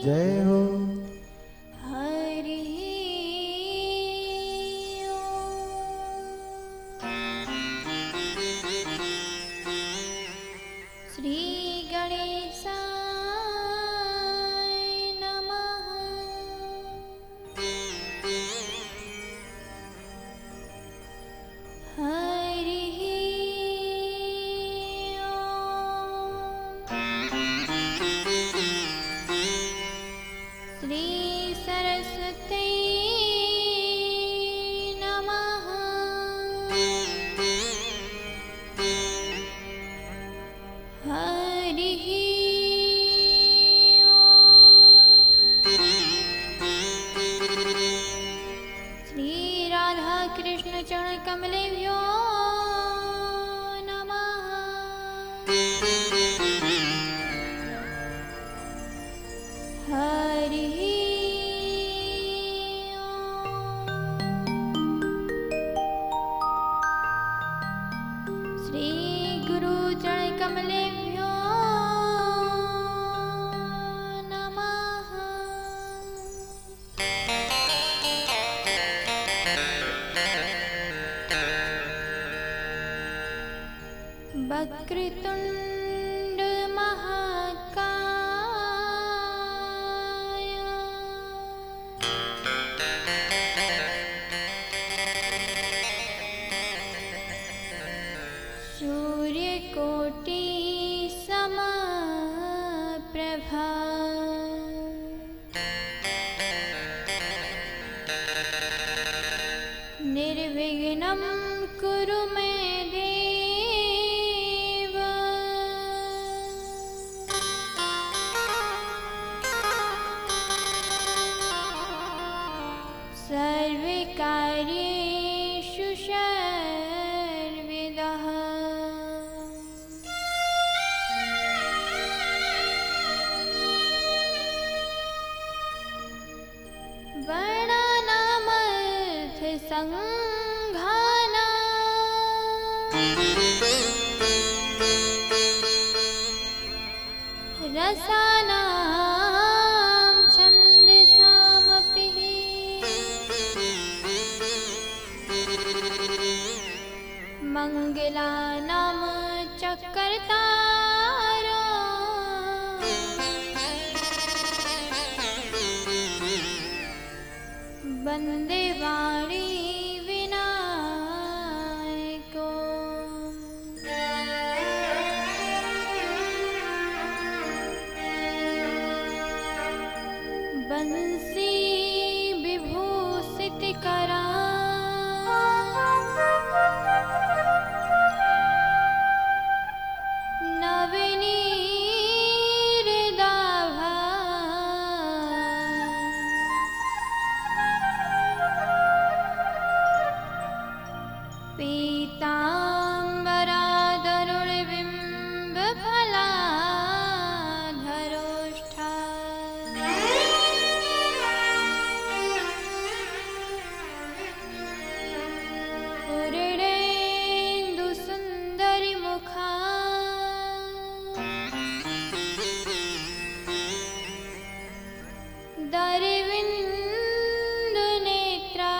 जय हो। हरि श्री गणेशाय नमः। हरि श्री सरस्वती नमः। हरि श्री राधा कृष्ण चरण कमलेभ्यो नमः। हरि श्री गुरु चरण कमलेभ्यो नमः। वक्रतुंड महाकाय सूर्यकोटि समप्रभा निर्विघ्नं कुरु मे देव। सर्वकार्येषु सर्वदा। वर्णानामर्थसङ्घानां रसानां छन्दसामपि मङ्गलानां च कर्तारो वन्दे वाणी विनायको। बंसी विभूषितकरा नवनीरदाभा पीताम्बरादरुणबिम्बफलाधरोष्ठा पूर्णेन्दुसुन्दरिमुखा दरविन्दुनेत्रा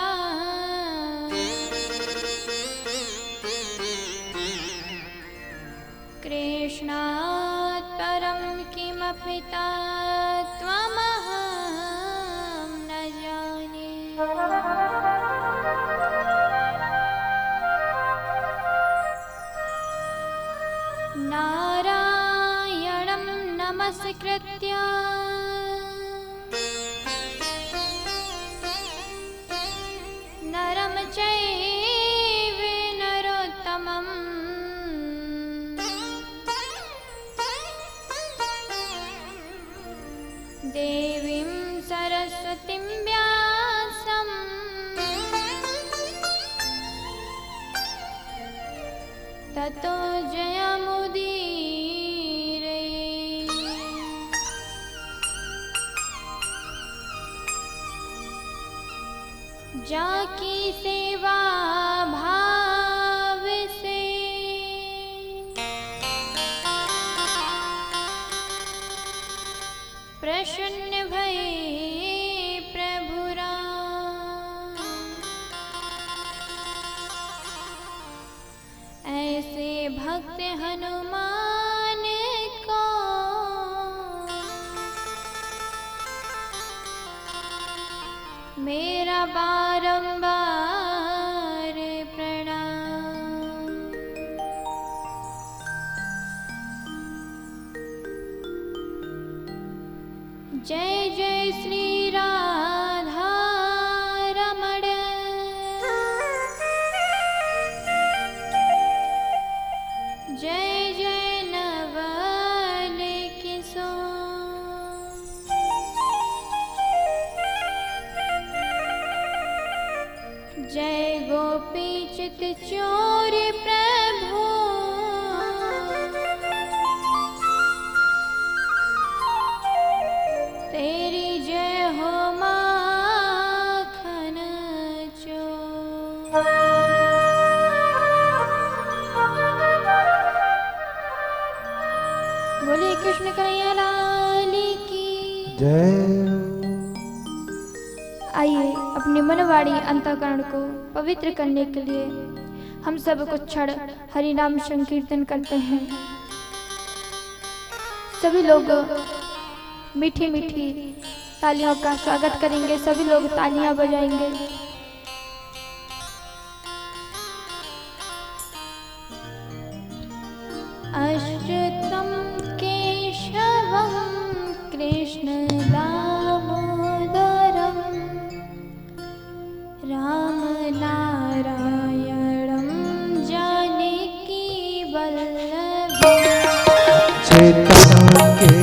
कृष्णात् परं किमपि तत्त्वमहं न जाने। नारायणं नमस्कृत्य नरं चैव नरोत्तमं देवीं सरस्वतीं व्यासं ततो जयमुदीरये। जाकी सेवा भाव से प्रसन्न भये प्रभु राम। ऐसे भक्त हनुमान को मेरा बारंबार प्रणाम। जय जय श्री राधा रमण। जय जय नवल किशोर। जय गोपी चित चोर प्रभु। तेरी जय हो माखन चोर। बोलिए कृष्ण कन्हैया लाल की जय। आइए अपनी मनवाड़ी अंतःकरण को पवित्र करने के लिए हम सब कुछ क्षण हरि नाम संकीर्तन करते हैं। सभी लोग मीठी मीठी तालियों का स्वागत करेंगे। सभी लोग तालियां बजाएंगे। अच्युतम केशवम कृष्ण दामोदरम राम नारायणम जानकी वल्लभम। चेतन के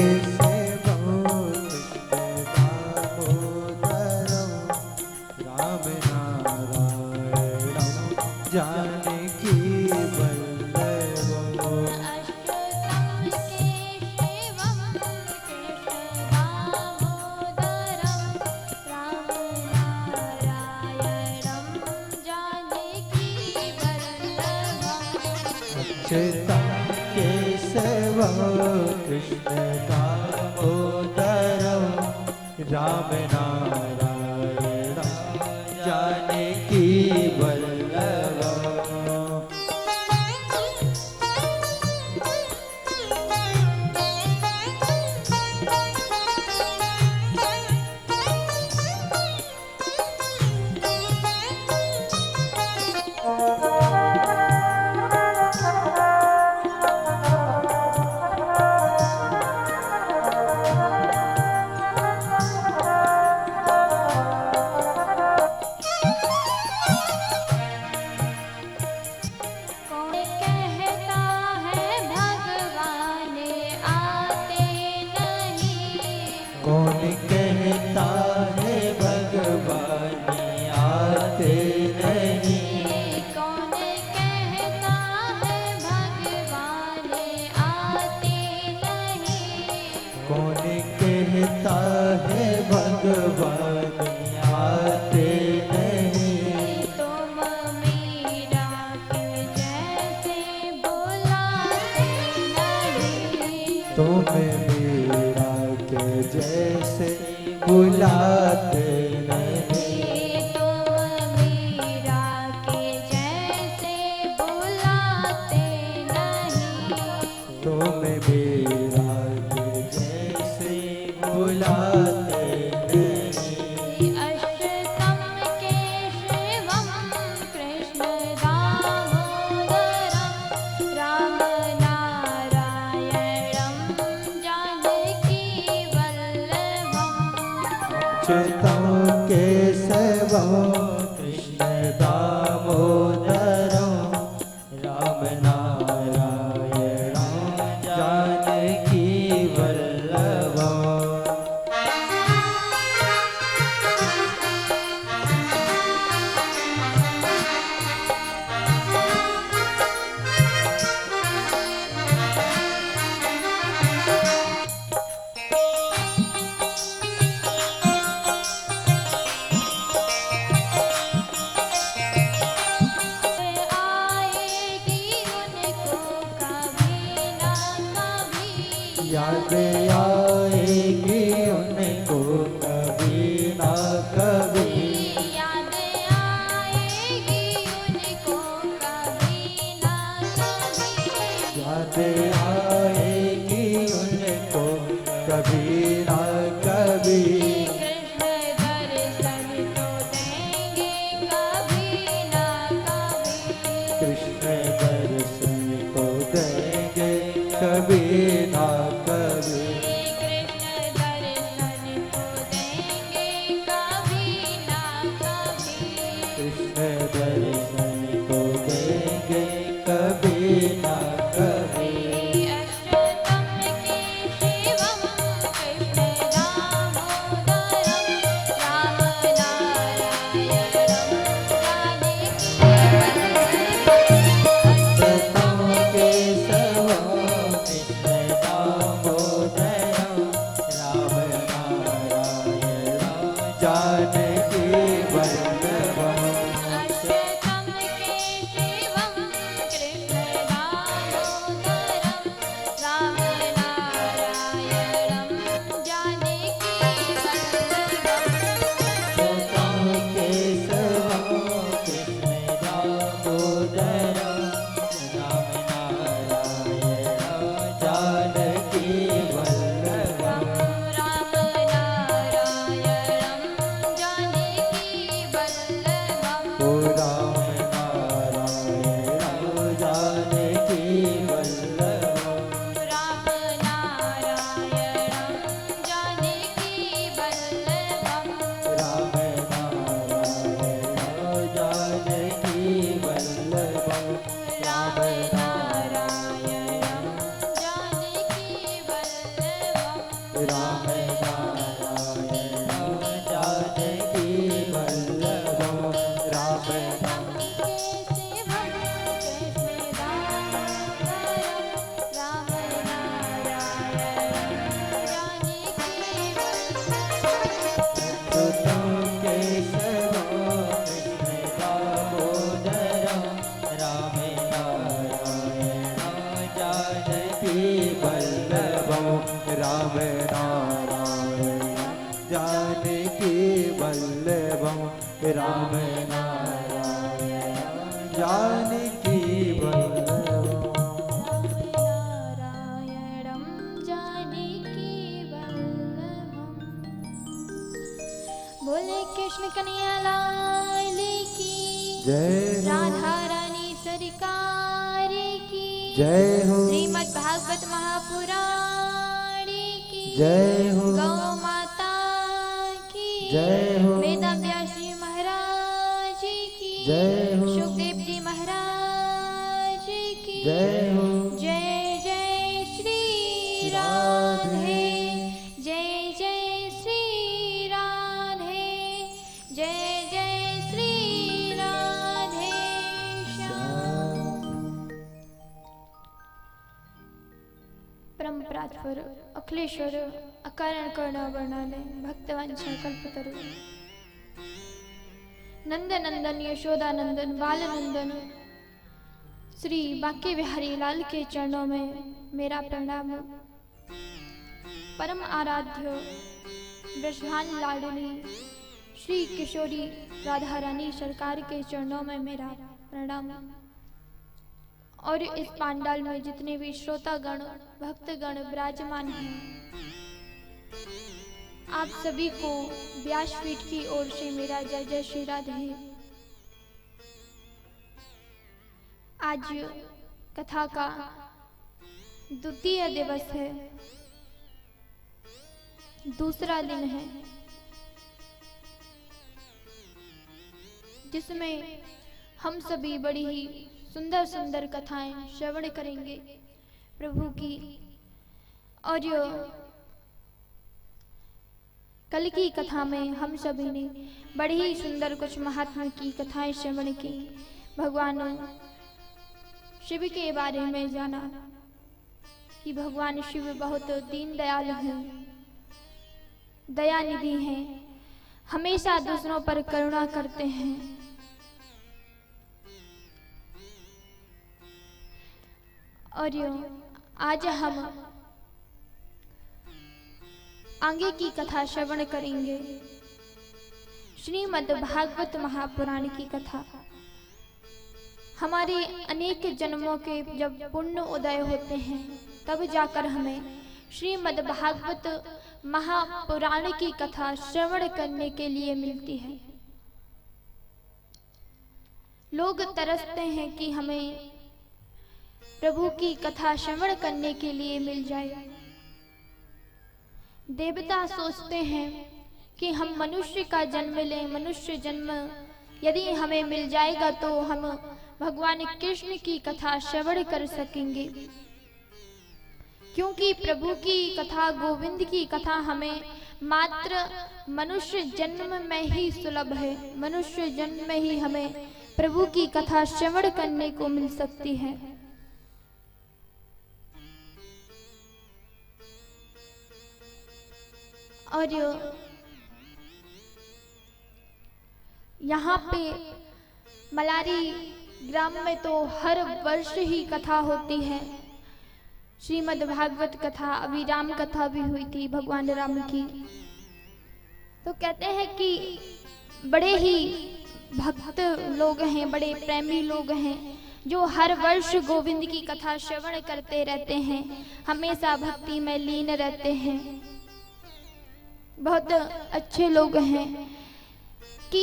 राम नारायणम जानकी वल्लभम। अच्युतम केशवम कृष्ण दामोदरम राम नारायणम जानकी वल्लभम। कौन कहता है भगवान आते नहीं। कौन कहता है भगवान आते नहीं। कौन कहता है भगवान आते नहीं। तुम मीरा के जैसे बुलाते नहीं। तुम मीरा के जैसे बुलाते नहीं। तुम मीरा के जैसे बुलाते नहीं। तुम मीरा के जैसे बुलाते नहीं। अच्युतम केशवम कृष्ण दामोदरम राम नारायणम जानकी वल्लभम। अच्युतम केशवम कृष्ण दामोदरम राम नारायणम जानकी वल्लभम। याद आएगी कभी ना कभी याद आएगी उनको कभी ना कभी। याद आएगी उनको कभी ना कभी कृष्ण दर्शन तो देंगे कभी ना कभी। कृष्ण दर्शन को देंगे कभी ना कभी कृष्ण दर्शन तो देंगे कभी ना कभी। कृष्ण दर्शन को देंगे कभी ना कभी अष्टम केशवम कृष्ण दामोदरम राम नारायणम जानकी सतम केशवं कृष्ण दामोदरं राम नारायणं जानकी वल्लभम् अष्टम केशवम कृष्ण दामोदरम राम नारायणम जानकी वल्लभम। सतम केशवं कृष्ण दामोदरं राम नारायणं जानकी वल्लभम् राम नारायणम जानकी वल्लभम। ओ राम नारायणं जानकी वल्लभम् राम नारायणम जानकी वल्लभम। राम नारायणं जानकी वल्लभम् राम नारायणम जानकी वल्लभम। राम नारायणं जानकी वल्लभम् राम केशवम कृष्ण दामोदरम राम नारायणम जानकी वल्लभम। सुतं केशवं कृष्ण दामोदरं राम नारायणं जानकी वल्लभं राम नारायणं जानकी वल्लभं राम नारायणं जानकी वल्लभम् नारायणम जानकी वल्लभम। बोले कृष्ण कन्हैया लाल की जय हो राधा रानी सरकार की जय हो श्रीमद् भागवत महापुराण की जय हो गौ माता की जय हो वेदव्यास जी महाराज की जय हो सुखदेव जी महाराज की जय हो जय जय श्री राधे जय जय श्री राधे जय जय श्री राधे श्याम। परम परात्पर अखिलेश्वर अकारण कर्ण वर्णालय भक्तवंश कल्पतरु नंद नंदन यशोदानंदन बाल नंदन श्री बांके बिहारी लाल के चरणों में मेरा प्रणाम। परम आराध्य ब्रजभान लाडली श्री किशोरी राधा रानी सरकार के चरणों में मेरा प्रणाम। और इस पांडाल में जितने भी श्रोतागण भक्तगण विराजमान हैं, आप सभी को व्यासपीठ की ओर से मेरा जय जय श्री राधे। आज कथा का द्वितीय दिवस है, दूसरा दिन है, जिसमें हम सभी बड़ी ही सुंदर सुंदर कथाएं श्रवण करेंगे प्रभु की। और कल की कथा में हम सभी ने बड़ी ही सुंदर कुछ महात्मा की कथाएं श्रवण की। भगवान शिव के बारे में जाना कि भगवान शिव बहुत दीन दयाल हैं, दयानिधि हैं, हमेशा दूसरों पर करुणा करते हैं। और आज हम आगे की कथा श्रवण करेंगे। श्रीमद् भागवत महापुराण की कथा। हमारे अनेक जन्मों के जब पुण्य उदय होते हैं तब जाकर हमें श्रीमद् भागवत महापुराण की कथा श्रवण करने के लिए मिलती है। लोग तरसते हैं कि हमें प्रभु की कथा श्रवण करने के लिए मिल जाए। देवता सोचते हैं कि हम मनुष्य का जन्म लें, मनुष्य जन्म यदि हमें मिल जाएगा तो हम भगवान कृष्ण की कथा श्रवण कर सकेंगे, क्योंकि प्रभु की कथा, गोविंद की कथा हमें मात्र मनुष्य जन्म में ही सुलभ है। मनुष्य जन्म में ही हमें प्रभु की कथा श्रवण करने को मिल सकती है। और यहाँ पे मलारी ग्राम में तो हर वर्ष ही कथा होती है। श्रीमद् भागवत कथा, अभी राम कथा भी हुई थी भगवान राम की। तो कहते हैं कि बड़े ही भक्त लोग हैं, बड़े प्रेमी लोग हैं जो हर वर्ष गोविंद की कथा श्रवण करते रहते हैं, हमेशा भक्ति में लीन रहते हैं। बहुत अच्छे लोग हैं कि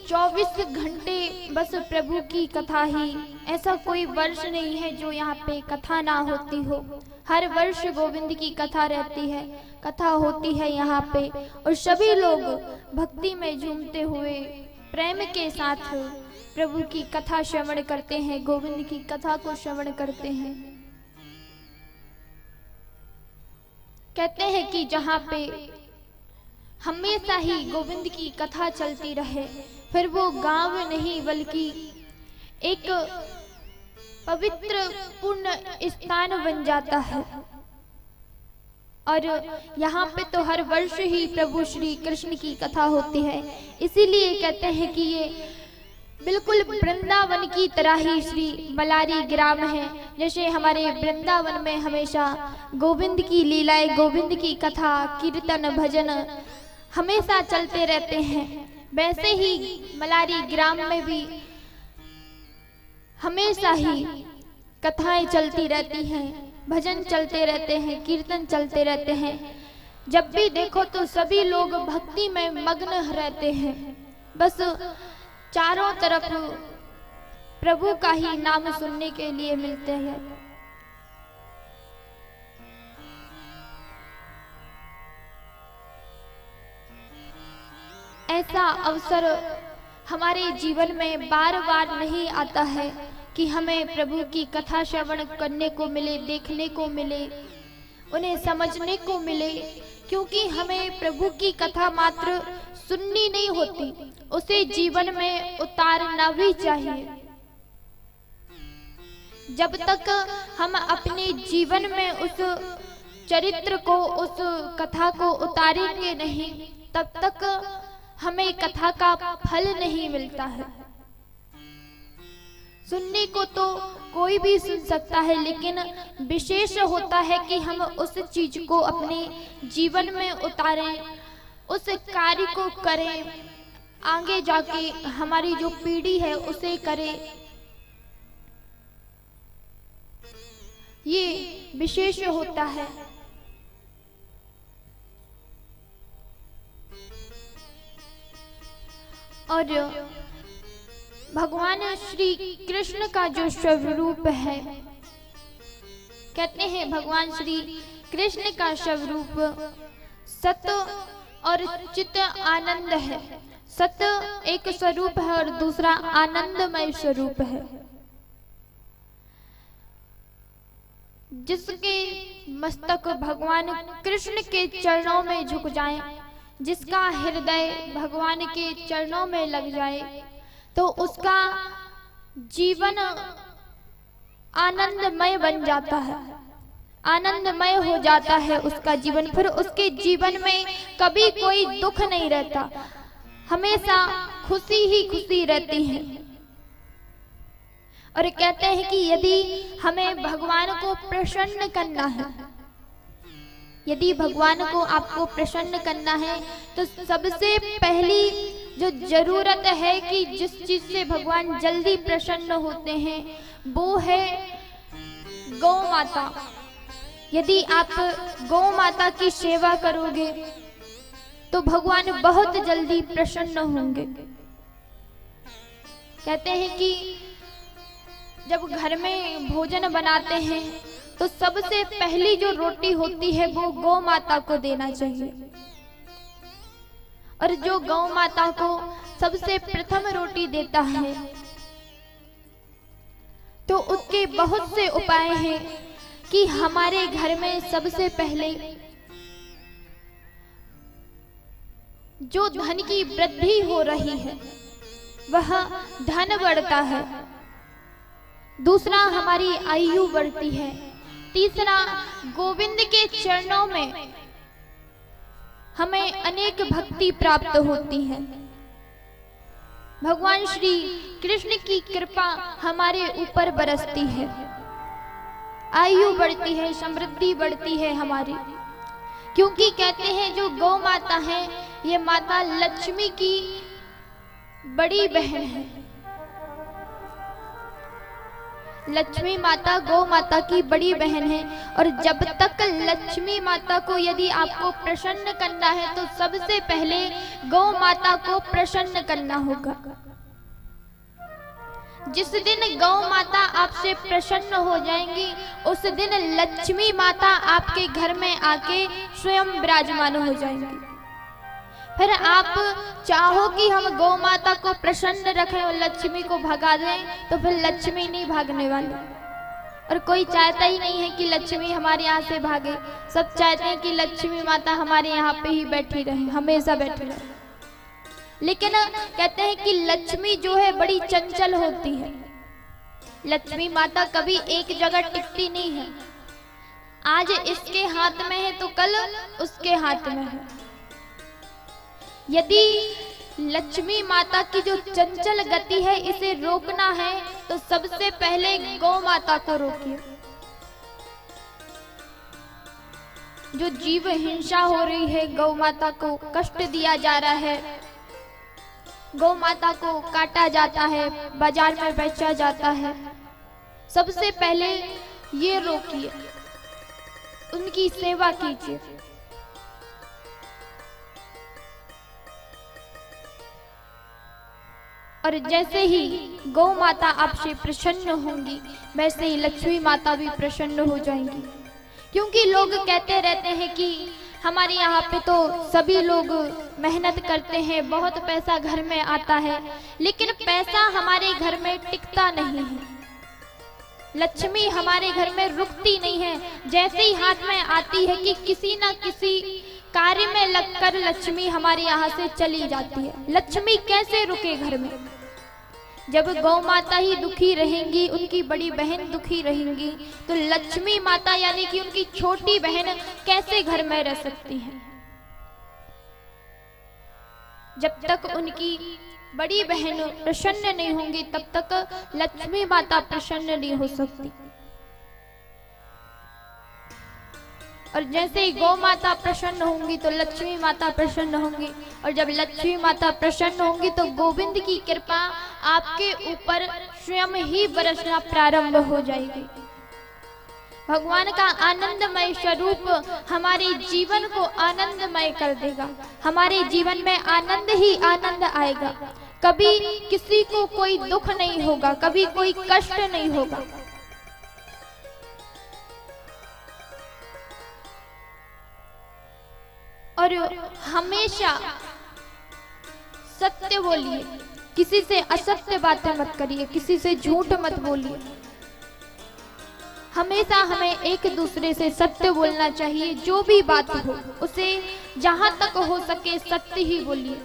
24 घंटे बस प्रभु की कथा ही, ऐसा कोई वर्ष नहीं है जो यहाँ पे कथा ना होती हो। हर वर्ष गोविंद की कथा रहती है, कथा होती है यहाँ पे, और सभी लोग भक्ति में झूमते हुए प्रेम के साथ प्रभु की कथा श्रवण करते हैं, गोविंद की कथा को श्रवण करते हैं। कहते हैं कि जहाँ पे हमेशा ही गोविंद की कथा चलती रहे, फिर वो गांव नहीं बल्कि एक पवित्र पुण्य स्थान बन जाता है। और यहाँ पे तो हर वर्ष ही प्रभु श्री कृष्ण की कथा होती है। इसीलिए कहते हैं कि ये बिल्कुल वृंदावन की तरह ही श्री मलारी ग्राम है। जैसे हमारे वृंदावन में हमेशा गोविंद की लीलाएं, गोविंद की कथा, कीर्तन, भजन हमेशा चलते रहते हैं, वैसे ही मलारी ग्राम में भी हमेशा ही कथाएं चलती रहती हैं, भजन चलते रहते हैं, कीर्तन चलते रहते हैं। जब भी देखो तो सभी लोग भक्ति में मग्न रहते हैं, बस चारों तरफ प्रभु का ही नाम सुनने के लिए मिलते हैं। ऐसा अवसर हमारे जीवन में बार बार नहीं आता है कि हमें प्रभु की कथा श्रवण करने को मिले, देखने को मिले, उन्हें समझने को मिले, क्योंकि हमें प्रभु की कथा मात्र सुननी नहीं होती, उसे जीवन में उतारना भी चाहिए। जब तक हम अपने जीवन में उस चरित्र को, उस कथा को उतारेंगे नहीं, तब तक हमें कथा का फल नहीं मिलता है। सुनने को तो कोई भी सुन सकता है, लेकिन विशेष होता है कि हम उस चीज को अपने जीवन में उतारें, उस कार्य को करें, आगे जाके हमारी जो पीढ़ी है उसे करें। ये विशेष होता है। और भगवान श्री कृष्ण का जो स्वरूप है, कहते हैं भगवान श्री कृष्ण का स्वरूप सत्य और चित आनंद है। सत्य एक स्वरूप है और दूसरा आनंदमय स्वरूप है। जिसके मस्तक भगवान कृष्ण के चरणों में झुक जाए, जिसका हृदय भगवान के चरणों में लग जाए, तो उसका जीवन आनंदमय बन जाता है, आनंदमय हो जाता है उसका जीवन। फिर उसके जीवन में कभी कोई दुख नहीं रहता, हमेशा खुशी ही खुशी रहती है। और कहते हैं कि यदि हमें भगवान को प्रसन्न करना है, यदि भगवान को आपको प्रसन्न करना है तो सबसे पहली जो जरूरत है कि जिस चीज से भगवान जल्दी प्रसन्न होते हैं वो है गौ माता। यदि आप गौ माता की सेवा करोगे तो भगवान बहुत जल्दी प्रसन्न होंगे। कहते हैं कि जब घर में भोजन बनाते हैं तो सबसे पहली जो रोटी होती है वो गौ माता को देना चाहिए, और जो गौ माता को सबसे प्रथम रोटी देता है तो उसके बहुत से उपाय हैं कि हमारे घर में सबसे पहले जो धन की वृद्धि हो रही है वह धन बढ़ता है, दूसरा हमारी आयु बढ़ती है, तीसरा गोविंद के चरणों में हमें अनेक भक्ति प्राप्त होती है, भगवान श्री कृष्ण की कृपा हमारे ऊपर बरसती है, आयु बढ़ती है, समृद्धि बढ़ती है हमारी। क्योंकि कहते हैं जो गौ माता है ये माता लक्ष्मी की बड़ी बहन है। लक्ष्मी माता गौ माता की बड़ी बहन है, और जब तक लक्ष्मी माता को यदि आपको प्रसन्न करना है तो सबसे पहले गौ माता को प्रसन्न करना होगा। जिस दिन गौ माता आपसे प्रसन्न हो जाएंगी उस दिन लक्ष्मी माता आपके घर में आके स्वयं विराजमान हो जाएंगी। फिर आप चाहो कि हम गौ माता को प्रसन्न रखें और लक्ष्मी को भगा दें तो फिर लक्ष्मी नहीं भागने वाली, और कोई चाहता ही नहीं है कि लक्ष्मी हमारे यहाँ से भागे। सब चाहते हैं कि लक्ष्मी माता हमारे यहाँ पे ही बैठी रहे, हमेशा बैठी रहे। लेकिन कहते हैं कि लक्ष्मी जो है बड़ी चंचल होती है, लक्ष्मी माता कभी एक जगह टिकती नहीं है। आज इसके हाथ में है तो कल उसके हाथ में है। यदि लक्ष्मी माता की जो चंचल गति है इसे रोकना है तो सबसे पहले गौ माता को रोकिए। जो जीव हिंसा हो रही है, गौ माता को कष्ट दिया जा रहा है, गौ माता को काटा जाता है, बाजार में बेचा जाता है, सबसे पहले ये रोकिए, उनकी सेवा कीजिए। और जैसे ही गौ माता आपसे प्रसन्न होंगी वैसे ही लक्ष्मी माता भी प्रसन्न हो जाएंगी। क्योंकि लोग कहते रहते हैं कि हमारे यहाँ पे तो सभी लोग मेहनत करते हैं, बहुत पैसा घर में आता है, लेकिन पैसा हमारे घर में टिकता नहीं है, लक्ष्मी हमारे घर में रुकती नहीं है। जैसे ही हाथ में आती है कि किसी ना किसी कार्य में लगकर लक्ष्मी हमारे यहाँ से चली जाती है। लक्ष्मी कैसे रुके घर में? जब गौ माता ही दुखी रहेंगी, उनकी बड़ी बहन दुखी रहेंगी, तो लक्ष्मी माता यानी कि उनकी छोटी बहन कैसे घर में रह सकती है? जब तक उनकी बड़ी बहन प्रसन्न नहीं होंगी तब तक लक्ष्मी माता प्रसन्न नहीं हो सकती। और जैसे ही गौ माता प्रसन्न होंगी तो लक्ष्मी माता प्रसन्न होंगी, और जब लक्ष्मी माता प्रसन्न होंगी तो गोविंद की कृपा आपके ऊपर स्वयं ही बरसना प्रारंभ हो जाएगी। भगवान का आनंदमय स्वरूप हमारे जीवन को आनंदमय कर देगा, हमारे जीवन में आनंद ही आनंद आएगा। कभी किसी को कोई दुख नहीं होगा, कभी कोई कष्ट नहीं होगा। और हमेशा सत्य बोलिए, किसी से असत्य बातें मत करिए, किसी से झूठ मत बोलिए। हमेशा हमें एक दूसरे से सत्य बोलना चाहिए। जो भी बात हो उसे जहां तक हो सके सत्य ही बोलिए।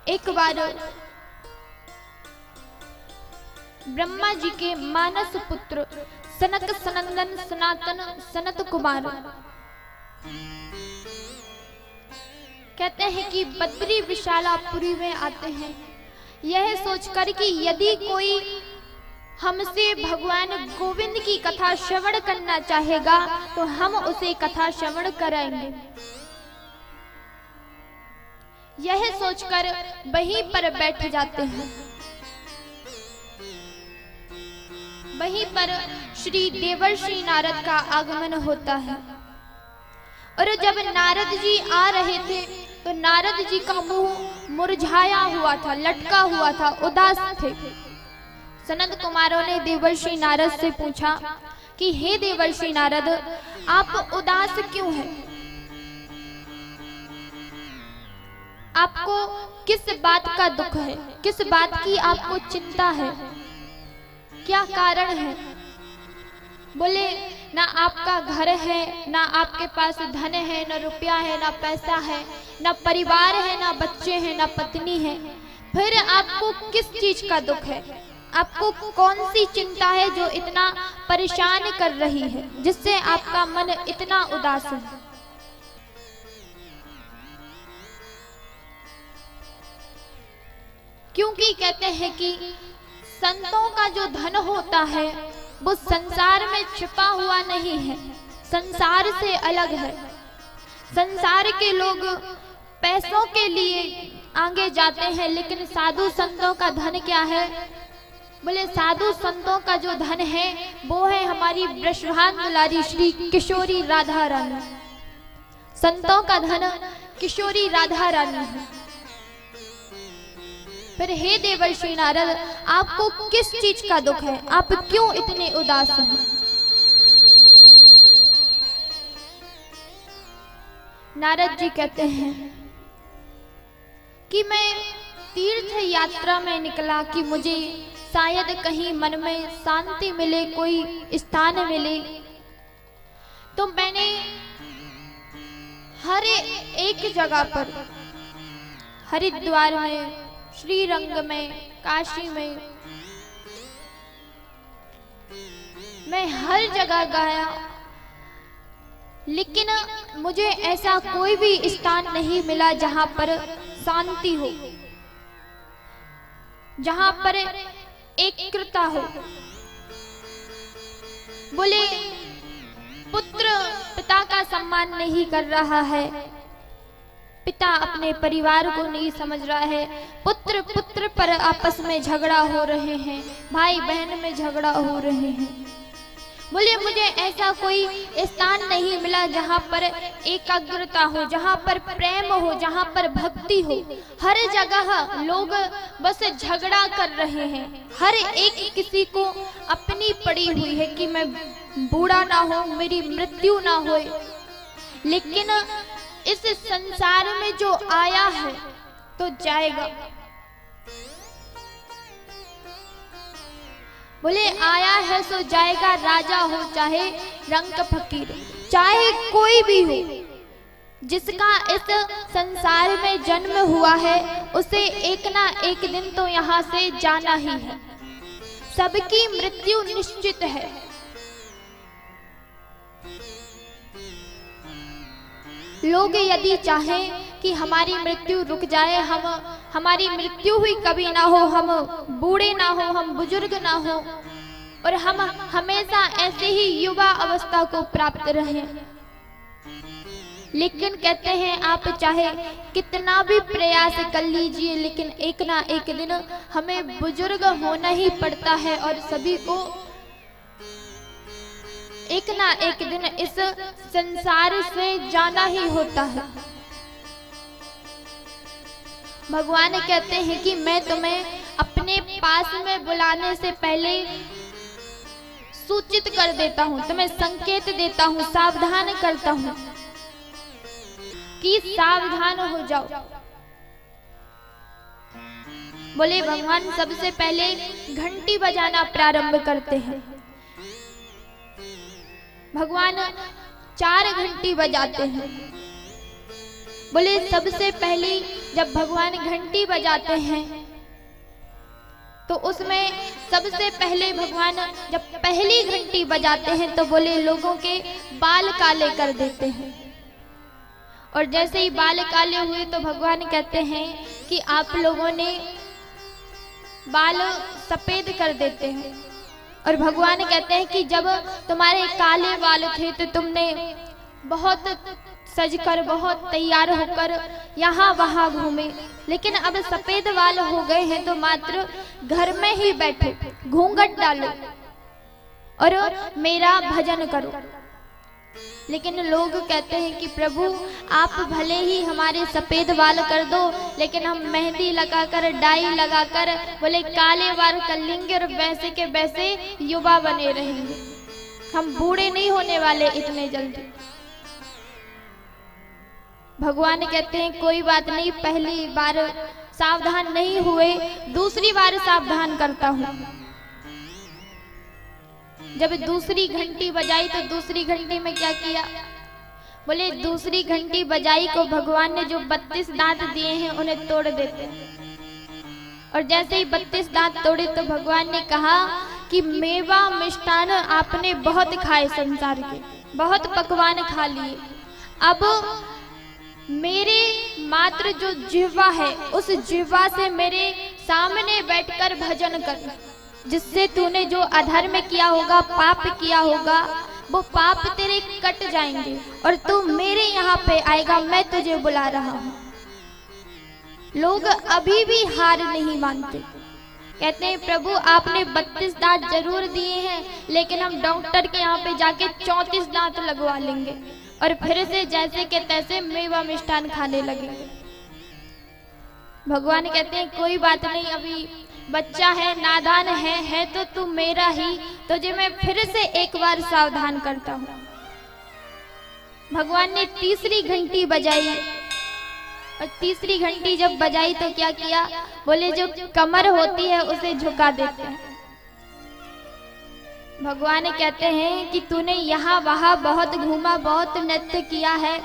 एक बार ब्रह्मा जी के मानस पुत्र सनक सनंदन सनातन सनत कुमार कहते हैं कि बद्री विशालापुरी में आते हैं, यह सोचकर कि यदि कोई हमसे भगवान गोविंद की कथा श्रवण करना चाहेगा तो हम उसे कथा श्रवण कराएंगे। यह सोचकर वहीं पर बैठ जाते हैं। वहीं पर श्री देवर्षि नारद का आगमन होता है और जब नारद जी आ रहे थे तो नारद जी का मुंह मुरझाया हुआ था, लटका हुआ था, उदास थे। सनत कुमारों ने देवर्षि नारद से पूछा कि हे देवर्षि नारद, आप उदास क्यों हैं? आपको किस बात का दुख है? किस बात की आपको चिंता है? क्या कारण है? बोले, ना आपका घर है, ना आपके पास धन है, ना रुपया है, ना पैसा है, ना परिवार है, ना बच्चे हैं, ना पत्नी है। फिर आपको किस चीज का दुख है? आपको कौन सी चिंता है जो इतना परेशान कर रही है, जिससे आपका मन इतना उदास है? क्योंकि कहते हैं कि संतों का जो धन होता है वो संसार में छिपा हुआ नहीं है, संसार से अलग है। संसार के लोग पैसों के लिए आगे जाते हैं, लेकिन साधु संतों का धन क्या है? बोले, साधु संतों का जो धन है वो है हमारी वृषभान दुलारी श्री किशोरी राधा रानी। संतों का धन किशोरी राधा रानी है। फिर हे देवर्षि नारद, आपको किस चीज का दुख है? आप क्यों इतने उदास हैं? नारद जी कहते हैं कि मैं तीर्थ यात्रा में निकला कि मुझे शायद कहीं मन में शांति मिले, कोई स्थान मिले। तो मैंने हर एक जगह पर, हरिद्वार में, श्रीरंग में, काशी में, मैं हर जगह गया, लेकिन मुझे ऐसा कोई भी स्थान नहीं मिला जहां पर शांति हो, जहां पर एकता हो। बोले, पुत्र पिता का सम्मान नहीं कर रहा है, पिता अपने परिवार को नहीं समझ रहा है, पुत्र पुत्र पर आपस में झगड़ा हो रहे हैं, भाई बहन में झगड़ा हो रहे हैं। बोले, मुझे ऐसा कोई स्थान नहीं मिला जहाँ पर एकाग्रता हो, जहाँ पर प्रेम हो, जहाँ पर भक्ति हो। हर जगह लोग बस झगड़ा कर रहे हैं, हर एक किसी को अपनी पड़ी हुई है कि मैं बूढ़ा ना हो, मेरी मृत्यु ना हो। लेकिन इस संसार में जो आया है तो जाएगा। बोले, आया है सो जाएगा, राजा हो चाहे रंक फकीर, चाहे कोई भी हो, जिसका इस संसार में जन्म हुआ है उसे एक ना एक दिन तो यहाँ से जाना ही है। सबकी मृत्यु निश्चित है। लोग यदि चाहें कि हमारी मृत्यु रुक जाए, हमारी मृत्यु हुई कभी ना हो, हम बूढ़े ना हो, हम बुजुर्ग ना हो, और हम हमेशा ऐसे ही युवा अवस्था को प्राप्त रहें। लेकिन कहते हैं आप चाहे कितना भी प्रयास कर लीजिए, लेकिन एक ना एक दिन हमें बुजुर्ग होना ही पड़ता है और सभी को एक ना एक दिन इस संसार से जाना ही होता है। भगवान कहते हैं कि मैं तुम्हें अपने पास में बुलाने से पहले सूचित कर देता हूँ, तुम्हें संकेत देता हूँ, सावधान करता हूँ कि सावधान हो जाओ। बोले, भगवान सबसे पहले घंटी बजाना प्रारंभ करते हैं। भगवान 4 घंटी बजाते हैं। बोले, सबसे पहले जब भगवान घंटी बजाते हैं तो उसमें सबसे पहले भगवान जब पहली घंटी बजाते हैं तो बोले लोगों के बाल काले कर देते हैं। और जैसे ही बाल काले हुए तो भगवान कहते हैं कि आप लोगों ने बाल सफेद कर देते हैं। और भगवान कहते हैं कि जब तुम्हारे काले बाल थे तो तुमने बहुत सजकर बहुत तैयार होकर यहाँ वहाँ घूमे, लेकिन अब सफेद बाल हो गए हैं तो मात्र घर में ही बैठो, घूंघट डालो और मेरा भजन करो। लेकिन लोग कहते हैं कि प्रभु आप भले ही हमारे सफेद बाल कर दो, लेकिन हम मेहंदी लगाकर डाई लगाकर बोले काले बाल कर लेंगे और वैसे के वैसे युवा बने रहेंगे, हम बूढ़े नहीं होने वाले इतने जल्दी। भगवान कहते हैं कोई बात नहीं, पहली बार सावधान नहीं हुए, दूसरी बार सावधान करता हूं। जब दूसरी घंटी बजाई तो दूसरी घंटी में क्या किया, बोले दूसरी घंटी बजाई को भगवान ने जो 32 दांत दिए हैं उन्हें तोड़ देते हैं। और जैसे ही 32 दांत तोड़े तो भगवान ने कहा कि मेवा मिष्ठान आपने बहुत खाए, संसार के बहुत पकवान खा लिए, अब मेरे मात्र जो जिह्वा है उस जिह्वा से मेरे सामने बैठकर भजन कर, जिससे तूने जो अधर्म किया होगा, पाप किया होगा, वो पाप तेरे कट जाएंगे और तू मेरे यहाँ पे आएगा, मैं तुझे बुला रहा हूँ। लोग अभी भी हार नहीं मानते, कहते हैं प्रभु आपने 32 दांत जरूर दिए हैं, लेकिन हम डॉक्टर के यहाँ पे जाके 34 दांत लगवा लेंगे और फिर से जैसे के तैसे मेवा मिष्ठान खाने लगेंगे। भगवान कहते हैं कोई बात नहीं, अभी बच्चा है, नादान है तो तू मेरा ही, तुझे मैं फिर से एक बार सावधान करता हूँ। भगवान ने तीसरी घंटी बजाई और तीसरी घंटी जब बजाई तो क्या किया, बोले जो कमर होती है उसे झुका देते हैं। भगवान कहते हैं कि तूने यहाँ वहाँ बहुत घूमा, बहुत नृत्य किया है,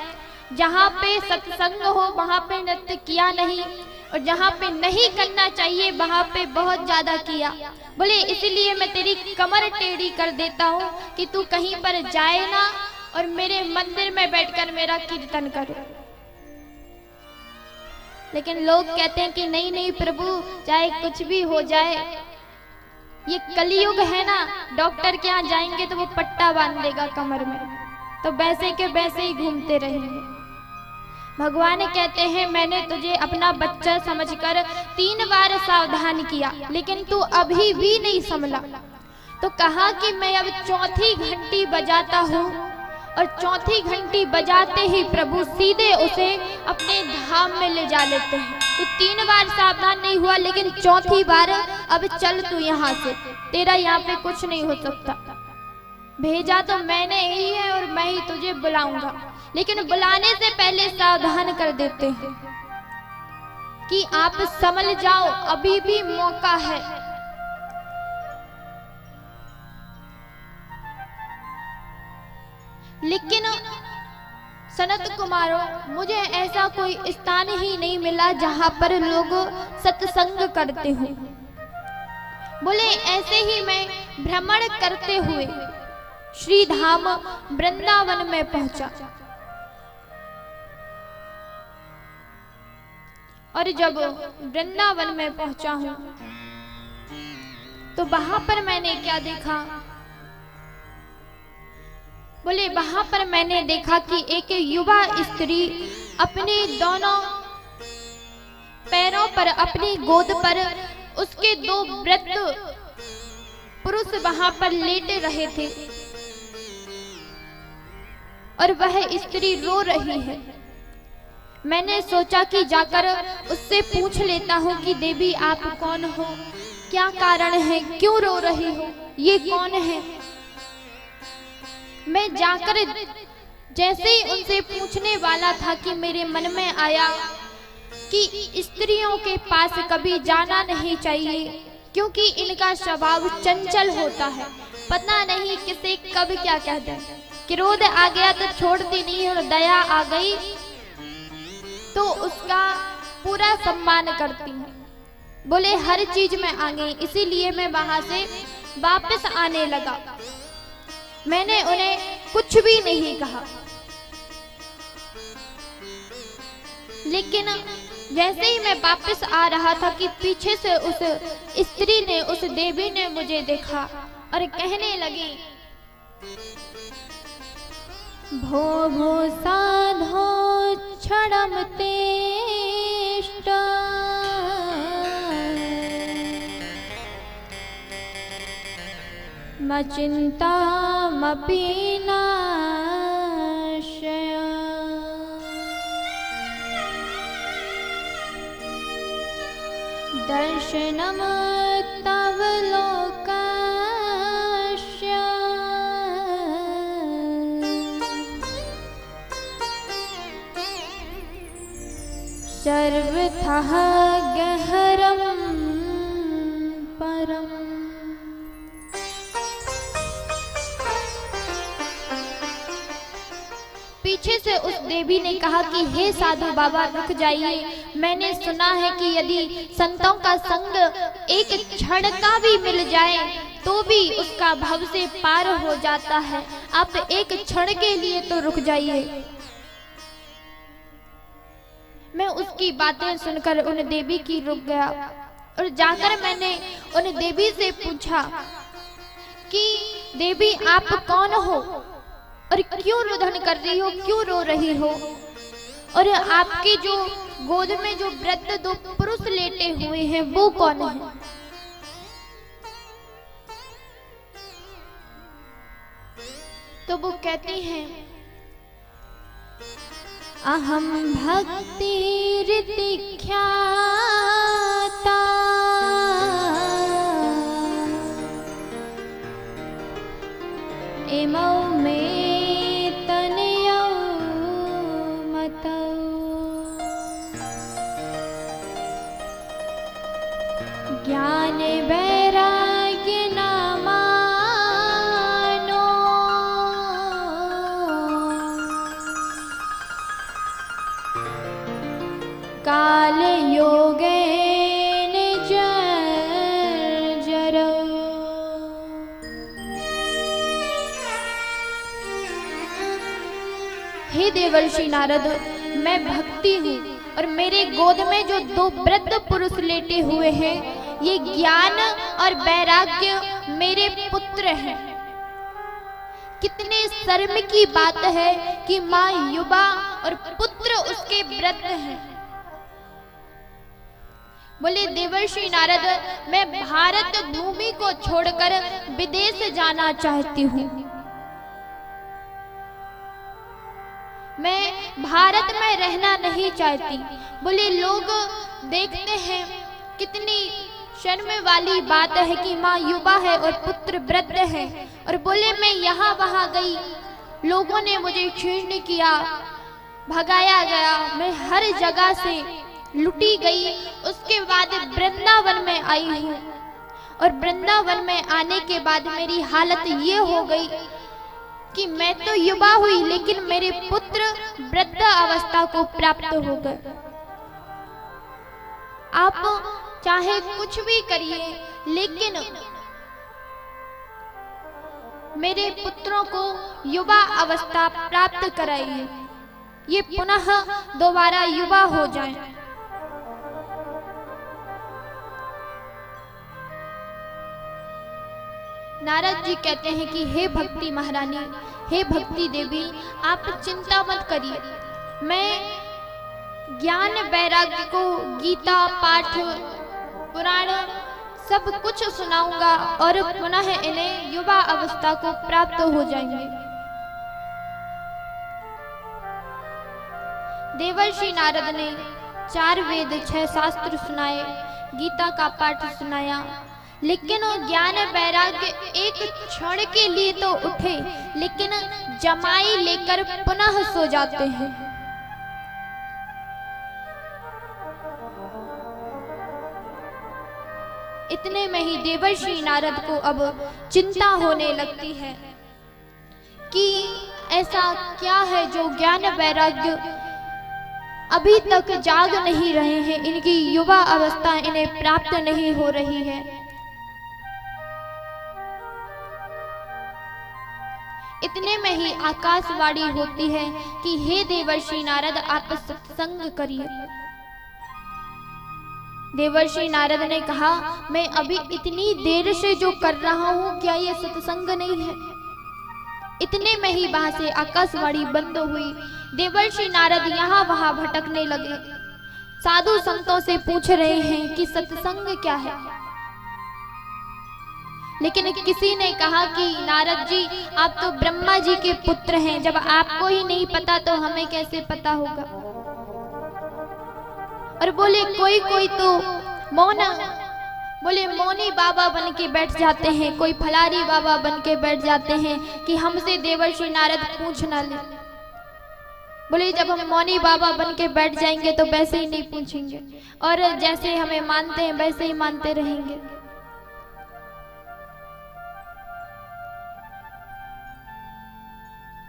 जहाँ पे सत्संग हो वहाँ पे नृत्य किया नहीं, और जहाँ पे नहीं करना चाहिए वहाँ पे बहुत ज्यादा किया। बोले इसलिए मैं तेरी कमर टेढ़ी कर देता हूँ कि तू कहीं पर जाए ना और मेरे मंदिर में बैठकर मेरा कीर्तन करे। लेकिन लोग कहते हैं कि नहीं नहीं प्रभु, चाहे कुछ भी हो जाए, ये कलयुग है ना, डॉक्टर के यहाँ जाएंगे तो वो पट्टा बांध देगा कमर में, तो वैसे के वैसे ही घूमते रहेंगे। भगवान कहते हैं मैंने तुझे अपना बच्चा समझकर 3 बार सावधान किया, लेकिन तू अभी भी नहीं संभला, तो कहा कि मैं अब चौथी घंटी बजाता हूँ, और चौथी घंटी बजाते ही प्रभु सीधे उसे अपने धाम में ले जा लेते हैं। तू 3 बार सावधान नहीं हुआ, लेकिन चौथी बार अब चल तू यहाँ से, तेरा यहाँ पे कुछ नहीं हो सकता, भेजा तो मैंने ही है और मैं ही तुझे बुलाऊंगा। लेकिन बुलाने से पहले सावधान कर देते हैं कि आप संभल जाओ, अभी भी मौका है। लेकिन सनत कुमारों, मुझे ऐसा कोई स्थान ही नहीं मिला जहां पर लोग सत्संग करते हो। बोले ऐसे ही मैं भ्रमण करते हुए श्री धाम वृंदावन में पहुंचा, और जब वृंदावन में पहुंचा हूं तो वहां पर मैंने क्या देखा, बोले वहां पर मैंने देखा कि एक युवा स्त्री अपने दोनों पैरों पर, अपनी गोद पर उसके 2 वृद्ध पुरुष वहां पर लेटे रहे थे, और वह स्त्री रो रही है। मैंने सोचा कि जाकर उससे पूछ लेता हूँ कि देवी आप कौन हो, क्या कारण है, क्यों रो रही हो, ये कौन है। मैं जाकर जैसे ही उनसे पूछने वाला था कि मेरे मन में आया कि स्त्रियों के पास कभी जाना नहीं चाहिए, क्योंकि इनका स्वभाव चंचल होता है, पता नहीं किसे कब क्या कह दे। क्रोध आ गया तो छोड़ती नहीं, और दया आ गई तो उसका पूरा सम्मान करती हूँ। बोले हर चीज में आ गई, इसीलिए मैं वहां से वापस आने लगा। मैंने उन्हें कुछ भी नहीं कहा, लेकिन जैसे ही मैं वापस आ रहा था कि पीछे से उस स्त्री ने, उस देवी ने मुझे देखा और कहने लगे, भो भो साधो क्षणम तेष्ट मचिन्तामपि नाशय। दर्शनम तव लोकस्य सर्वतः गहरं परम्। पीछे से उस देवी ने कहा कि हे साधु बाबा रुक जाइए, मैंने सुना है कि यदि संतों का संग एक क्षण का भी मिल जाए तो भी उसका भव से पार हो जाता है, आप एक क्षण के लिए तो रुक जाइए। मैं उसकी बातें सुनकर उन देवी की रुक गया और जाकर मैंने उन देवी से पूछा कि देवी आप कौन हो और क्यों रुदन कर रही हो, क्यों रो रही हो, और आपके जो गोद में जो वृद्ध दो पुरुष लेटे हुए हैं वो कौन है? तो वो कहती हैं, अहम भक्तिरिति ख्याता इमौ मे तनयौ मतौ। ज्ञान वैराग्य नामानो काल योगेन जर्जरौ। हे देवर्षि नारद, मैं भक्ति हूँ और मेरे गोद में जो दो वृद्ध पुरुष लेटे हुए हैं ये ज्ञान और वैराग्य मेरे पुत्र हैं। कितने शर्म की बात है कि माँ युवा और पुत्र उसके वृद्ध हैं। बोले देवर्षि नारद, मैं भारत भूमि को छोड़कर विदेश जाना चाहती हूँ। मैं भारत में रहना नहीं चाहती। बोले लोग देखते हैं कितनी शर्म वाली बात है कि माँ युवा है और पुत्र वृद्ध है, और बोले मैं यहाँ वहाँ गई, लोगों ने मुझे क्षीण किया, भगाया गया, मैं हर जगह से लुटी गई। उसके बाद वृंदावन में आई हूँ और वृंदावन में आने के बाद मेरी हालत ये हो गई कि मैं तो युवा हुई लेकिन मेरे पुत्र वृद्ध अवस्था को प्राप्त हो गए। आप चाहे कुछ भी करिए लेकिन मेरे पुत्रों को युवा अवस्था प्राप्त कराइए, ये पुनः दोबारा युवा हो जाएं। नारद जी कहते हैं कि हे भक्ति महारानी, हे भक्ति देवी, आप चिंता मत करिए, मैं ज्ञान वैराग्य को गीता पाठ पुराण सब कुछ सुनाऊंगा और पुनः इन्हें युवा अवस्था को प्राप्त हो जाएंगे। देवर्षि नारद ने 4 वेद 6 शास्त्र सुनाए, गीता का पाठ सुनाया, लेकिन वो ज्ञान वैराग्य एक क्षण के लिए तो उठे लेकिन जमाई लेकर पुनः सो जाते हैं। इतने में ही देवर्षि नारद को अब चिंता होने लगती है कि ऐसा क्या है जो ज्ञान वैराग्य अभी तक जाग नहीं रहे हैं, इनकी युवा अवस्था इन्हें प्राप्त नहीं हो रही है। इतने में ही आकाशवाणी होती है कि हे देवर्षि नारद, आप सत्संग करिए। देवर्षि नारद ने कहा, मैं अभी इतनी देर से जो कर रहा हूँ, क्या ये सत्संग नहीं है? इतने में ही वहां से आकाशवाणी बंद हुई। देवर्षि नारद यहाँ वहां भटकने लगे, साधु संतों से पूछ रहे हैं कि सत्संग क्या है। लेकिन किसी ने कहा कि नारद जी, आप तो ब्रह्मा जी के पुत्र हैं, जब आपको ही नहीं पता तो हमें कैसे पता होगा। और बोले कोई कोई तो मौनी बाबा बन के बैठ जाते हैं, कोई फलारी बाबा बन के बैठ जाते हैं कि हमसे देवर्षि नारद पूछ ना ले। बोले जब हम मौनी बाबा बन के बैठ जाएंगे तो वैसे ही नहीं पूछेंगे, और जैसे हमें मानते हैं वैसे ही मानते रहेंगे।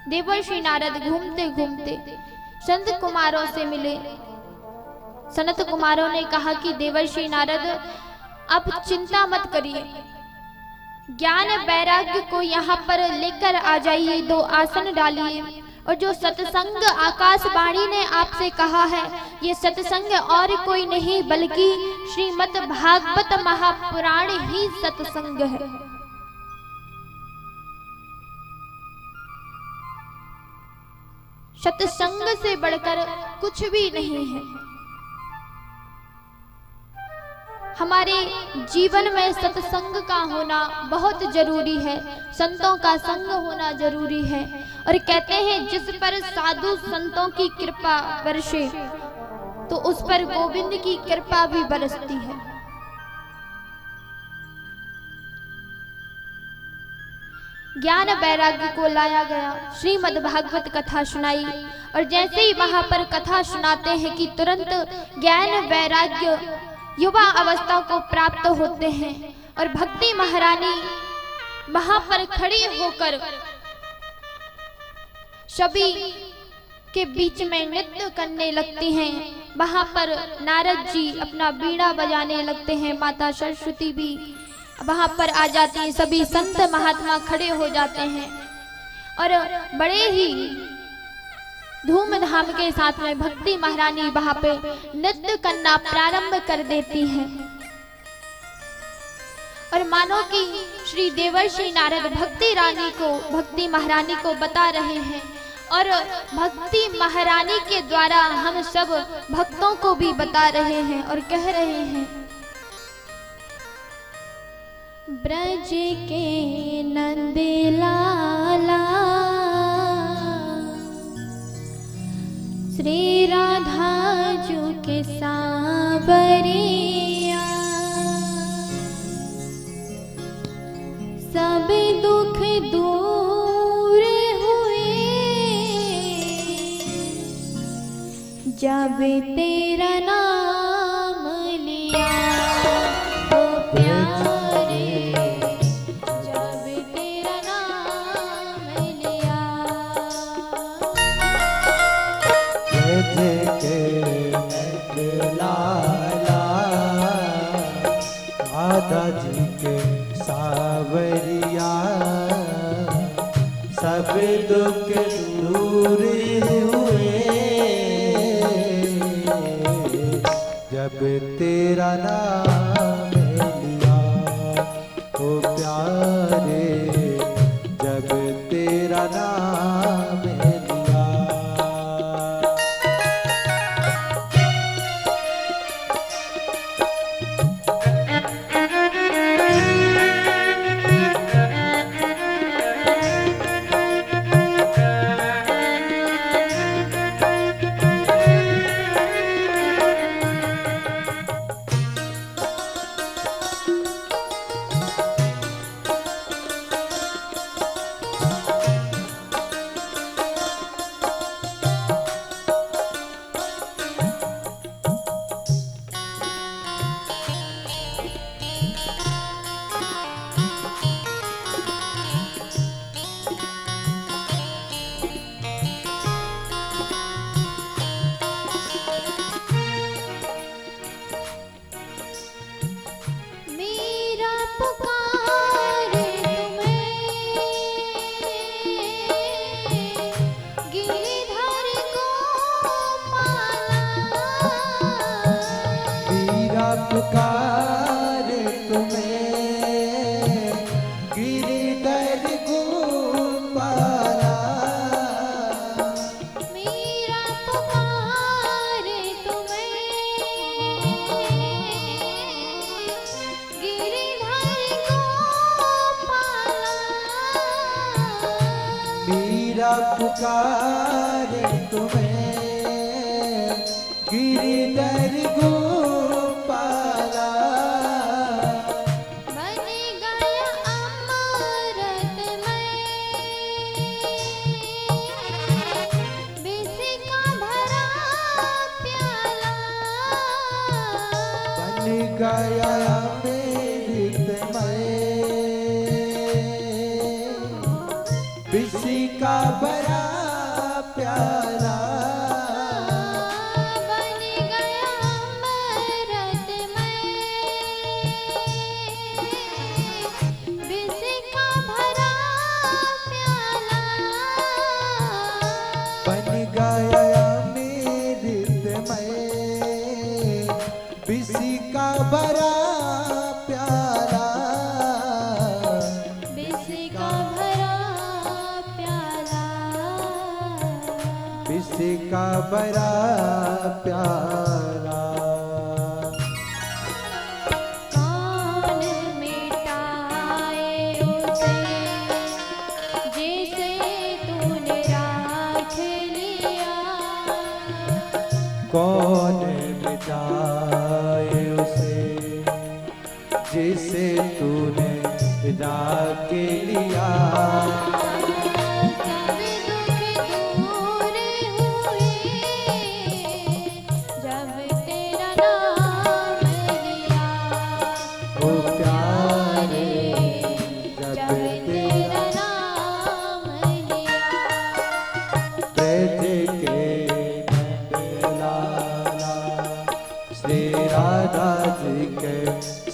देवर्षि नारद घूमते घूमते संत कुमारों से मिले। संत कुमारों ने कहा कि देवर्षि नारद, आप चिंता मत करिए, ज्ञान वैराग्य को यहाँ पर लेकर आ जाइए, 2 आसन डालिए, और जो सत्संग आकाशवाणी ने आपसे कहा है, ये सत्संग और कोई नहीं बल्कि श्रीमद् भागवत महापुराण ही सत्संग है। सत्संग से बढ़कर कुछ भी नहीं है। हमारे जीवन में सत्संग का होना बहुत जरूरी है, संतों का संग होना जरूरी है। और कहते हैं जिस पर साधु संतों की कृपा बरसे तो उस पर गोविंद की कृपा भी बरसती है। ज्ञान वैराग्य को लाया गया, श्रीमद् भागवत कथा सुनाई, और जैसे ही वहां पर कथा सुनाते हैं कि तुरंत ज्ञान वैराग्य युवा अवस्था को प्राप्त होते हैं। और भक्ति महारानी वहां पर खड़ी होकर सभी के बीच में नृत्य करने लगती हैं। वहां पर नारद जी अपना बीड़ा बजाने लगते हैं, माता सरस्वती भी वहां पर आ जाती हैं, सभी संत महात्मा खड़े हो जाते हैं और बड़े ही धूमधाम के साथ में भक्ति महारानी वहां पे नृत्य करना प्रारंभ कर देती हैं। और मानो कि श्री देवर्षि नारद भक्ति महारानी को बता रहे हैं, और भक्ति महारानी के द्वारा हम सब भक्तों को भी बता रहे हैं और कह रहे हैं, ब्रज के नंद लाला श्री राधा जू के सांवरिया, सब दुख दूर हुए जब तेरा नाम लिया। राधा जी के सावरिया, सब दुख दूर हुए जब तेरा नाम लिया। ओ प्यारे जब तेरा नाम लिया। पुकारे तुम्हें गिरिधर गोपाला। मीरा पुकारे तुम्हें गिरिधर गोपाला। मीरा पुकारे तुम्हें गिरिधर गोपाला। बन गया अमृतमय विष का भरा प्याला। बन गया अमृतमय विष का भरा प्याला। बन गया अमृतमय विष का भरा प्याला। बन गया अमृतमय विष का भरा प्याला। विष का भरा प्याला। विष का भरा प्याला। कौन मिटाए उसे जिसे तूने राख लिया। कौन मिटाए उसे जिसे तूने राख लिया।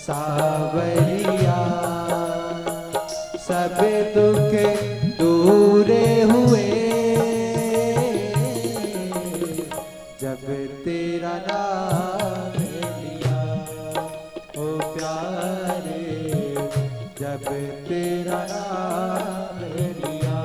सावरिया सब दुख दूर हुए जब तेरा नाम लिया। ओ प्यारे जब तेरा नाम लिया।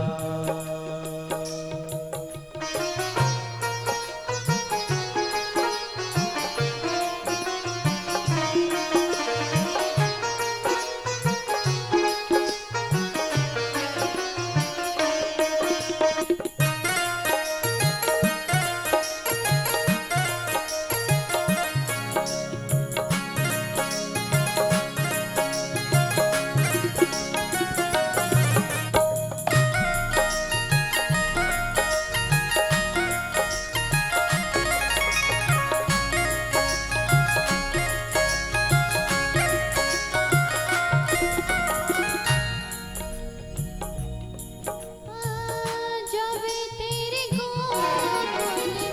जब तेरे गोद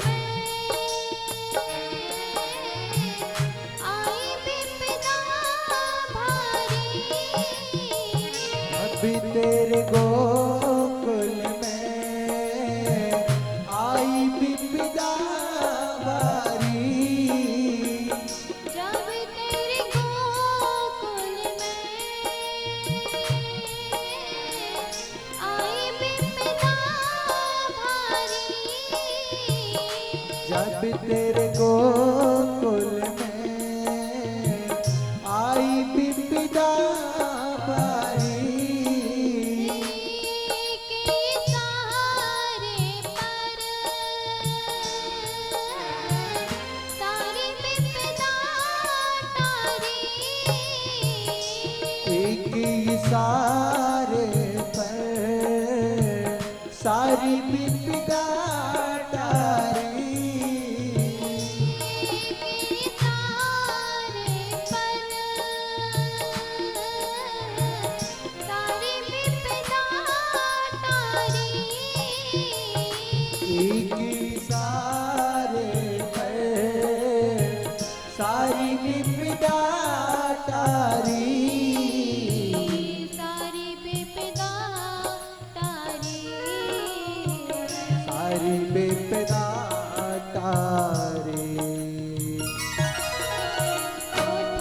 में आई विपदा भारी। अभी तेरे गोकुल में आई विपदा भारी। जब तेरे गोकुल में आई विपदा भारी। जब तेरे गोकुल में आई विपदा भारी। के सहारे पर सारी विपदा तारी। एक इशारे पर सारी विपदा टारी। सारे पर सारी विपदा तारी। एक इशारे पर सारी विपदा टारी। सारी विपदा तारी। सारी विपदा टारी। उठ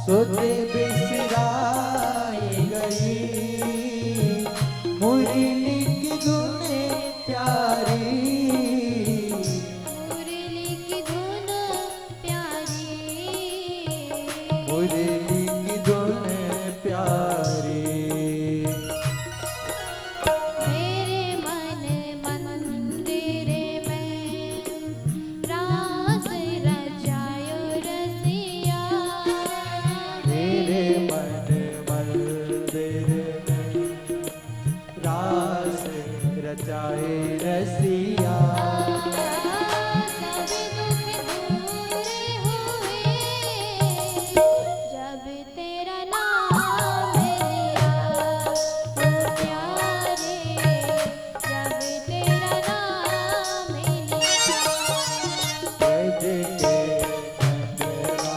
सुध बिसराई गई मुरली की धुन प्यारी, मुरली की धुन प्यारी, मुरली की धुन प्यारी। मेरे मन मंदिर में रास रचायो रसिया, मेरे मन मंदिर में रास रचाए रसिया। जब तेरा नाम लिया ओ प्यारे, जब तेरा नाम लिया। ब्रज के नंदलाल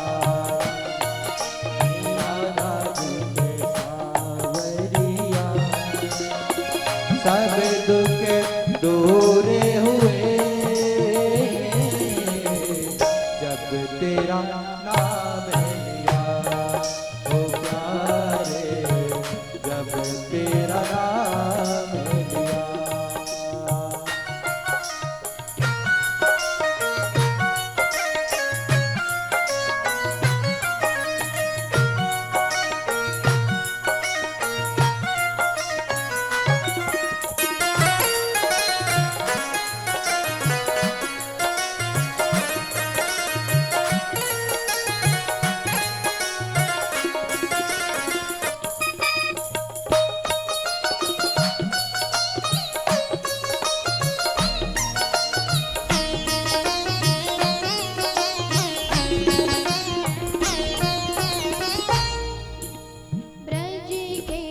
राधा जी सावरिया, सब दुख दूर हुए जब तेरा नाम लिया। ओ प्यारे जब तेरा नाम लिया। ब्रज के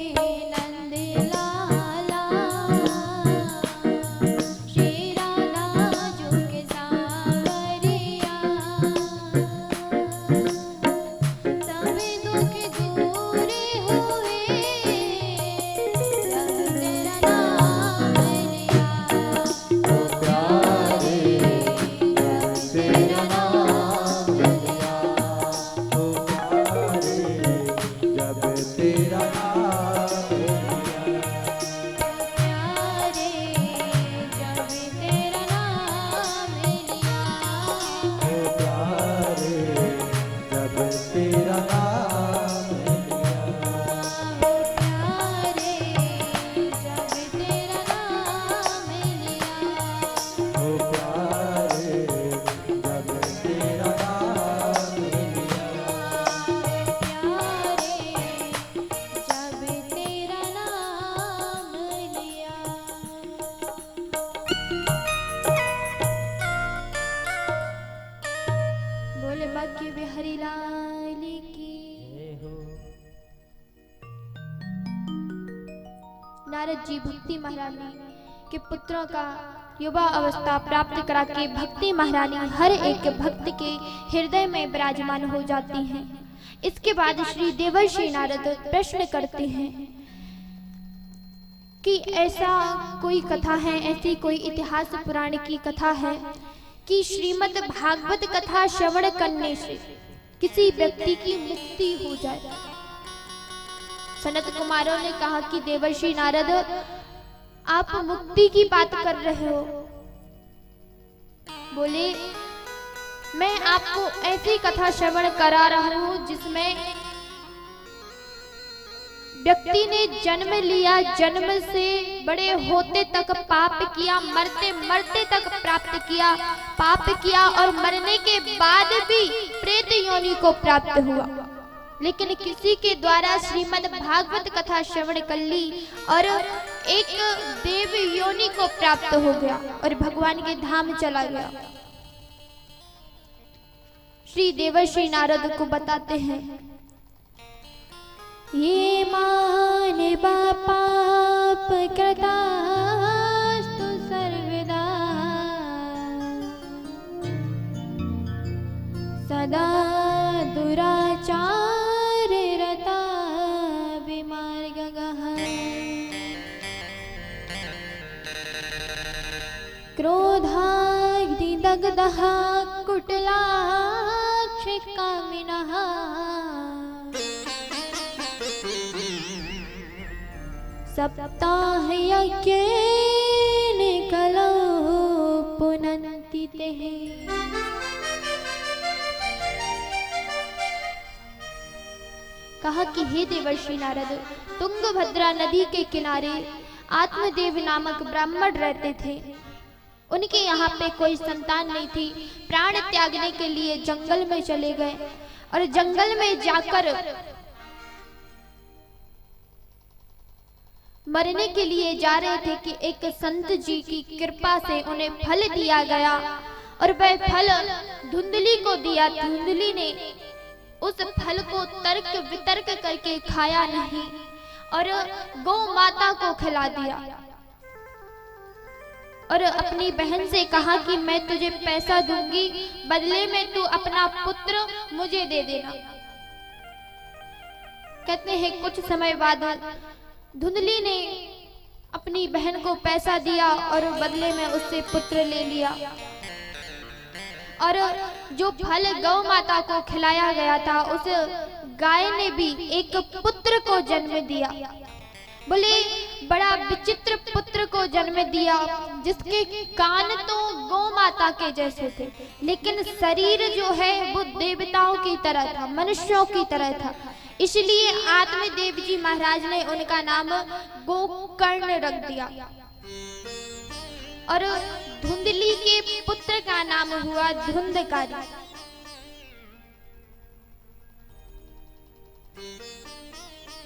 नंद लाला, श्री राधा जो के सावरिया, सब दुख दूर हुए जब तेरा नाम लिया। ओ प्यारे जब तेरा नाम लिया। ओ प्यारे जब तेरा नाम लिया। प्यारे जब तेरा नाम लिया। ओ प्यारे जब तेरा नाम लिया। प्यारे जब तेरा नाम लिया। ओ प्यारे जब तेरा नाम लिया। प्यारे जब तेरा नाम लिया। बोले बाकी बिहारी लाल की। नारद जी भक्ति महारानी के पुत्रों का युवा अवस्था प्राप्त करा के भक्ति महारानी हर एक भक्त के हृदय में विराजमान हो जाती हैं। इसके बाद श्री देवर्षि नारद प्रश्न करते हैं कि ऐसा कोई कथा है, ऐसी कोई इतिहास पुराण की कथा है कि श्रीमद् भागवत कथा श्रवण करने से किसी व्यक्ति की मुक्ति हो जाए। सनत कुमारों ने कहा कि देवर्षि नारद, आप मुक्ति की बात कर रहे हो। बोले, मैं आपको ऐसी कथा श्रवण करा रहा हूं जिसमें व्यक्ति ने जन्म लिया, जन्म से बड़े होते तक पाप किया, मरते मरते तक प्राप्त किया, पाप किया और मरने के बाद भी प्रेत योनि को प्राप्त हुआ। लेकिन किसी के द्वारा श्रीमद् भागवत कथा श्रवण कर ली और एक देव योनि को प्राप्त हो गया और भगवान के धाम चला गया। श्री देवर्षि नारद को बताते हैं, ये मान पाप कृतास्तु सर्वदा, सदा दुराचार रता विमार्गगः, क्रोधाग्निदग्धः कुटिलाक्षकामिनः, सप्ताह यज्ञेन कलौ पुनन्ति तेः। कहा कि हे देवर्षि नारद, तुंगभद्रा नदी के किनारे आत्मदेव नामक ब्राह्मण रहते थे। उनके यहाँ पे कोई संतान नहीं थी। प्राण त्यागने के लिए जंगल में चले गए और जंगल में जाकर मरने के लिए जा रहे थे कि एक संत जी की कृपा से उन्हें फल दिया गया और वह फल धुंधली को दिया। धुंधली ने उस फल को तर्क वितर्क करके खाया नहीं और गौ माता को खिला दिया और अपनी बहन से कहा कि मैं तुझे पैसा दूंगी, बदले में तू अपना पुत्र मुझे दे देना। कहते हैं कुछ समय बाद धुंधली ने अपनी बहन को पैसा दिया और बदले में उससे पुत्र ले लिया और जो फल गौ माता को खिलाया गया था उस गाय ने भी एक पुत्र को जन्म दिया। बोले बड़ा विचित्र पुत्र को जन्म दिया जिसके कान तो गौ माता के जैसे थे, लेकिन शरीर जो है वो देवताओं की तरह था, मनुष्यों की तरह था। इसलिए आत्मदेव जी महाराज ने उनका नाम गोकर्ण रख दिया और धुंधली के पुत्र का नाम हुआ धुंधकारी।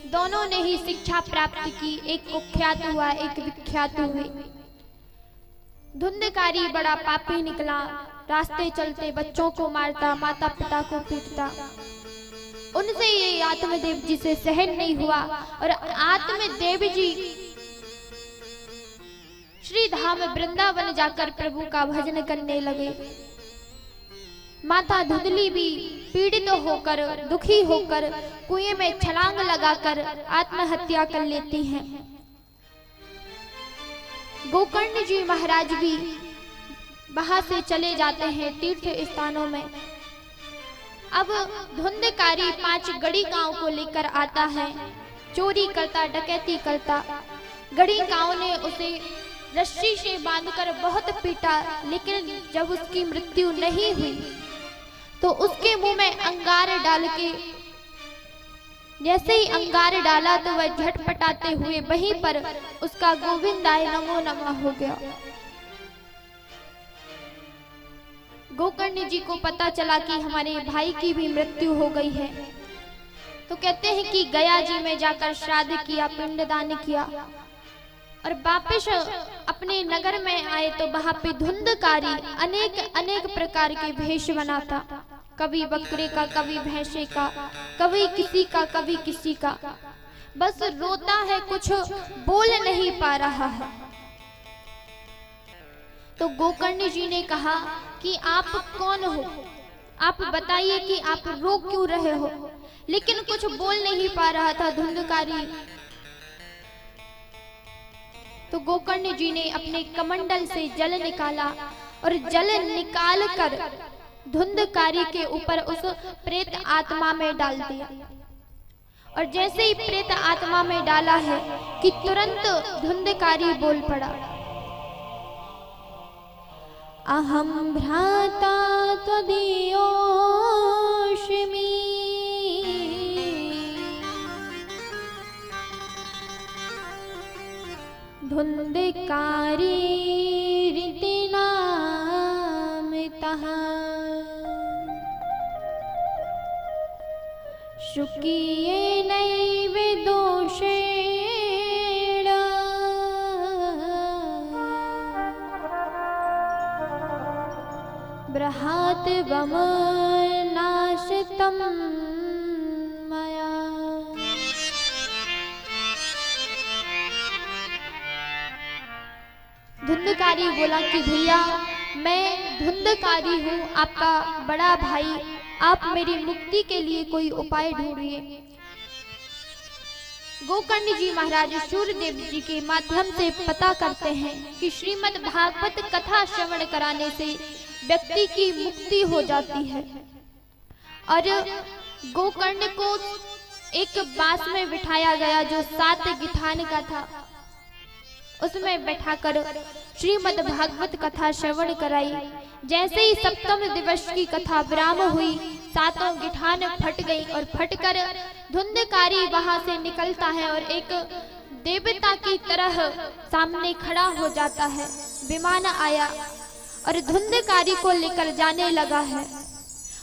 दोनों ने ही शिक्षा प्राप्त की, एक कुख्यात हुआ, एक विख्यात हुए। धुंधकारी बड़ा पापी निकला, रास्ते चलते बच्चों को मारता, माता पिता को पीटता। उनसे ये आत्मदेव जी से सहन नहीं हुआ और आत्मदेव जी श्री धाम वृंदावन जाकर प्रभु का भजन करने लगे। माता धुंधली भी पीड़ित होकर, दुखी होकर कुएं में छलांग लगाकर आत्महत्या कर लेती हैं। गोकर्ण जी महाराज भी वहां से चले जाते हैं तीर्थ स्थानों में। अब धुंधकारी 5 गड़ी गांव को लेकर आता है, चोरी करता, डकैती करता। गड़ी गांव ने उसे रस्सी से बांधकर बहुत पीटा, लेकिन जब उसकी मृत्यु नहीं हुई तो उसके मुंह में अंगार डाल के, जैसे ही अंगार डाला तो वह झटपटाते हुए वहीं पर उसका गोविंदाय नमो नमः हो गया। गोकर्ण जी को पता चला कि हमारे भाई की भी मृत्यु हो गई है, तो कहते हैं कि गया जी में जाकर श्राद्ध किया, पिंडदान किया और वापस अपने नगर में आए तो वहां पे धुंधकारी अनेक प्रकार के भेष बनाता, कभी बकरे का, कभी भैंसे का, कभी किसी का, कभी किसी का। बस रोता है, कुछ बोल नहीं पा रहा है। तो गोकर्ण जी ने कहा कि आप कौन हो, आप बताइए कि आप रो क्यों रहे हो। लेकिन कुछ बोल नहीं पा रहा था धुंधकारी। तो गोकर्ण जी ने अपने कमंडल से जल निकाला और जल निकाल कर धुंधकारी के ऊपर उस प्रेत आत्मा में डाल दिया। और जैसे ही प्रेत आत्मा में डाला है कि तुरंत धुंधकारी बोल पड़ा, अहम भ्राता त्वदीयोऽस्मि धुंधकारी रीति नामितः शुकीयेनैव दोषेण बृहत् वमनाशितं मया। धुंधकारी बोला कि भैया मैं धुंधकारी हूँ, आपका बड़ा भाई, आप मेरी मुक्ति के लिए कोई उपाय ढूंढिए। गोकर्ण जी महाराज सूर्यदेव जी के माध्यम से पता करते हैं कि श्रीमद् भागवत कथा श्रवण कराने से व्यक्ति की मुक्ति हो जाती है। और गोकर्ण को एक बांस में बिठाया गया जो 7 गिठान का था। उसमें बैठाकर श्रीमद् भागवत कथा श्रवण कराई। जैसे ही सप्तम दिवस की कथा विराम हुई, सातों गिठान फट गई और फटकर धुंधकारी वहां से निकलता है और एक देवता की तरह सामने खड़ा हो जाता है। विमान आया और धुंधकारी को लेकर जाने लगा है।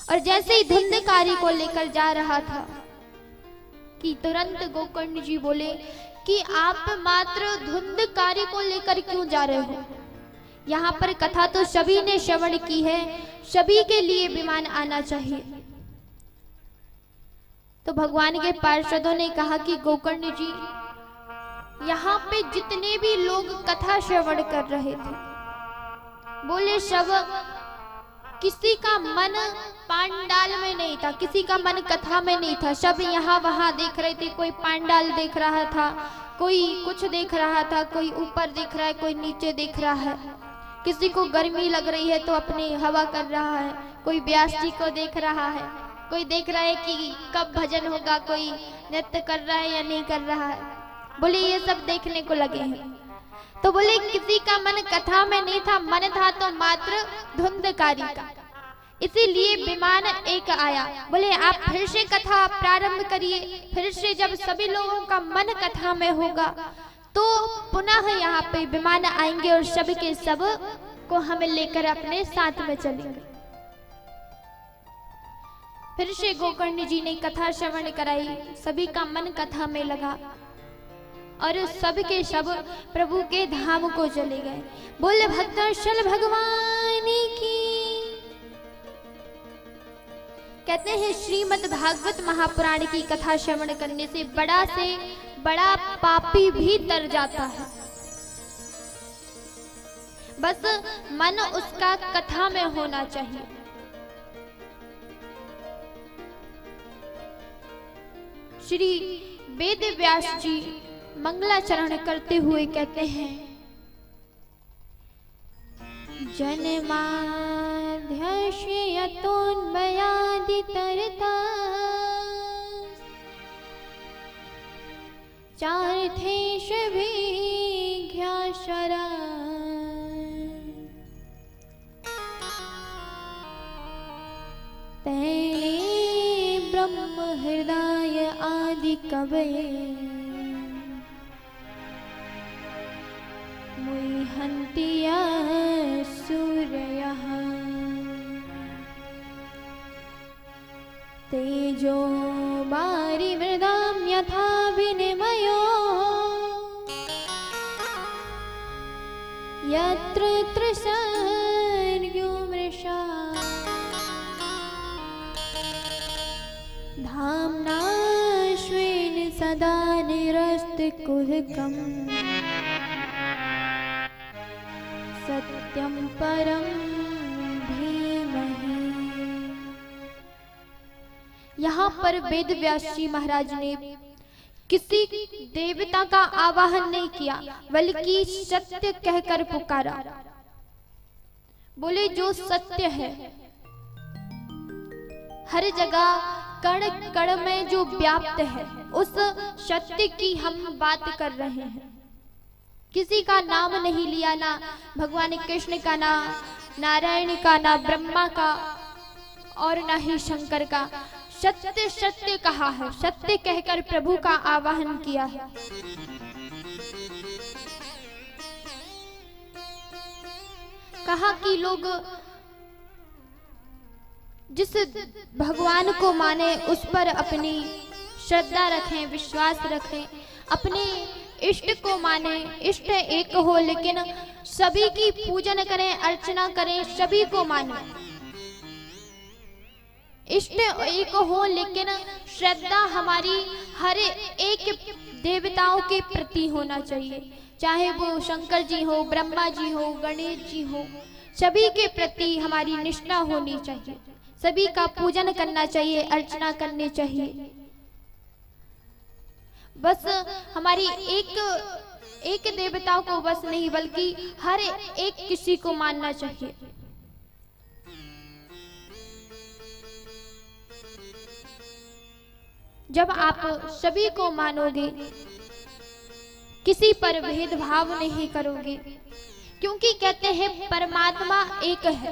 और जैसे ही धुंधकारी को लेकर जा रहा था कि तुरंत गोकर्ण जी बोले कि आप मात्र धुंधकारी को लेकर क्यों जा रहे हो? यहाँ पर कथा तो सभी ने श्रवण की है, सभी के लिए विमान आना चाहिए। तो भगवान के पार्षदों ने कहा कि गोकर्ण जी, यहाँ पे जितने भी लोग कथा श्रवण कर रहे थे, बोले सब किसी का मन पांडाल में नहीं था, किसी का मन कथा में नहीं था। सब यहाँ वहां देख रहे थे। कोई पांडाल देख रहा था, कोई कुछ देख रहा था, कोई ऊपर देख रहा है, कोई नीचे देख रहा है। किसी को गर्मी लग रही है तो अपनी हवा कर रहा है, कोई व्यास जी को देख रहा है, कोई देख रहा है कि कब भजन होगा, कोई नृत्य कर रहा है या नहीं कर रहा है। बोले ये सब देखने को लगे हैं। तो बोले किसी का मन कथा में नहीं था, मन था तो मात्र धुंधकारी का, इसीलिए विमान एक आया। बोले आप फिर से कथा प्रारंभ करिए। फिर से जब सभी लोगों का मन कथा में होगा तो पुनः यहाँ पे विमान आएंगे और सब के सब को हम लेकर अपने साथ में चलेंगे। फिर से गोकर्ण जी ने कथा श्रवण कराई, सभी का मन कथा में लगा और सब के सब प्रभु के धाम को चले गए। बोले भक्तवत्सल भगवान की। कहते हैं श्रीमद् भागवत महापुराण की कथा श्रवण करने से बड़ा पापी भी तर जाता है। बस मन उसका कथा में होना चाहिए। श्री वेद व्यास जी मंगलाचरण करते हुए कहते हैं, जन्माद्यस्य यतोन्मयादितरता चार्थेष विघ्याशरा तेने ब्रह्म हृदय आदि कवये मुह्यन्ति सूरयः तेजो वारिमृदां यथा विनिमयो यत्र त्रिसर्गो मृषा धाम्ना स्वेन सदा निरस्तकुहकम् सत्यं परं धीमहि। यहाँ पर वेद व्यास जी महाराज ने किसी देवता का आवाहन नहीं किया, बल्कि सत्य कहकर पुकारा। बोले जो सत्य है हर जगह कण कण में जो व्याप्त है, उस सत्य की हम बात कर रहे हैं। किसी का नाम नहीं लिया, ना भगवान कृष्ण का, ना नारायण का, ना ब्रह्मा का और ना ही शंकर का। सत्य सत्य कहा है, सत्य कहकर प्रभु का आवाहन किया है। कहा कि लोग जिस भगवान को माने उस पर अपनी श्रद्धा रखें, विश्वास रखें, अपने इष्ट को माने। इष्ट एक हो लेकिन सभी की पूजन करें, अर्चना करें, सभी को माने। इष्ट एक हो लेकिन श्रद्धा हमारी हर एक देवताओं के प्रति होना चाहिए, चाहे वो शंकर जी हो, ब्रह्मा जी हो, गणेश जी हो, सभी के प्रति हमारी निष्ठा होनी चाहिए। सभी का पूजन करना चाहिए, अर्चना करनी चाहिए। बस हमारी एक देवताओं को बस नहीं, बल्कि हर एक किसी को मानना चाहिए। जब आप सभी को मानोगे, किसी पर भेदभाव नहीं करोगे, क्योंकि कहते हैं परमात्मा एक है,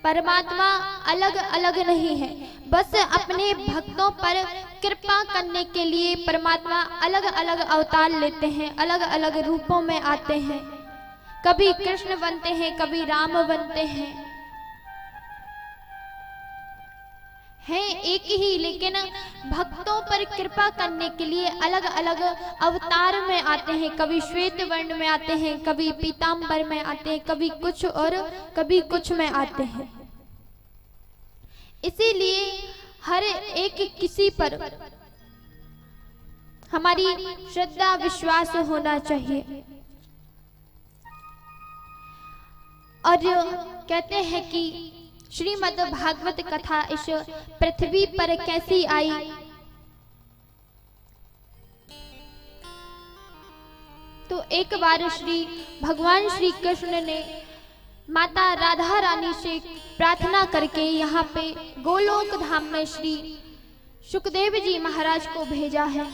परमात्मा अलग अलग नहीं है। बस अपने भक्तों पर कृपा करने के लिए परमात्मा अलग अलग अवतार लेते हैं, अलग अलग रूपों में आते हैं। कभी कृष्ण बनते हैं, कभी राम बनते हैं एक ही, लेकिन भक्तों पर कृपा करने के लिए अलग अलग अवतार में आते हैं। कभी श्वेत वर्ण में आते हैं, कभी पीतांबर में आते हैं, कभी कुछ और कभी कुछ में आते हैं। इसीलिए हर एक किसी पर हमारी श्रद्धा विश्वास होना चाहिए। और कहते हैं कि श्रीमद् भागवत कथा इस पृथ्वी पर कैसी आई, तो एक बार भगवान श्री कृष्ण ने माता राधा रानी से प्रार्थना करके यहाँ पे गोलोक धाम में श्री सुखदेव जी महाराज को भेजा है।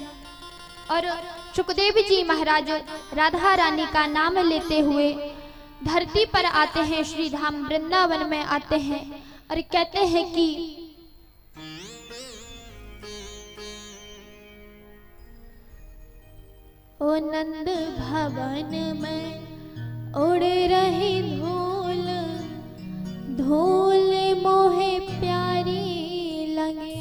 और सुखदेव जी महाराज राधा रानी का नाम लेते हुए धरती पर आते हैं, श्री धाम वृंदावन में आते हैं और कहते हैं कि ओ नंद भवन में उड़ रही धूल, धूल मोहे प्यारी लगे।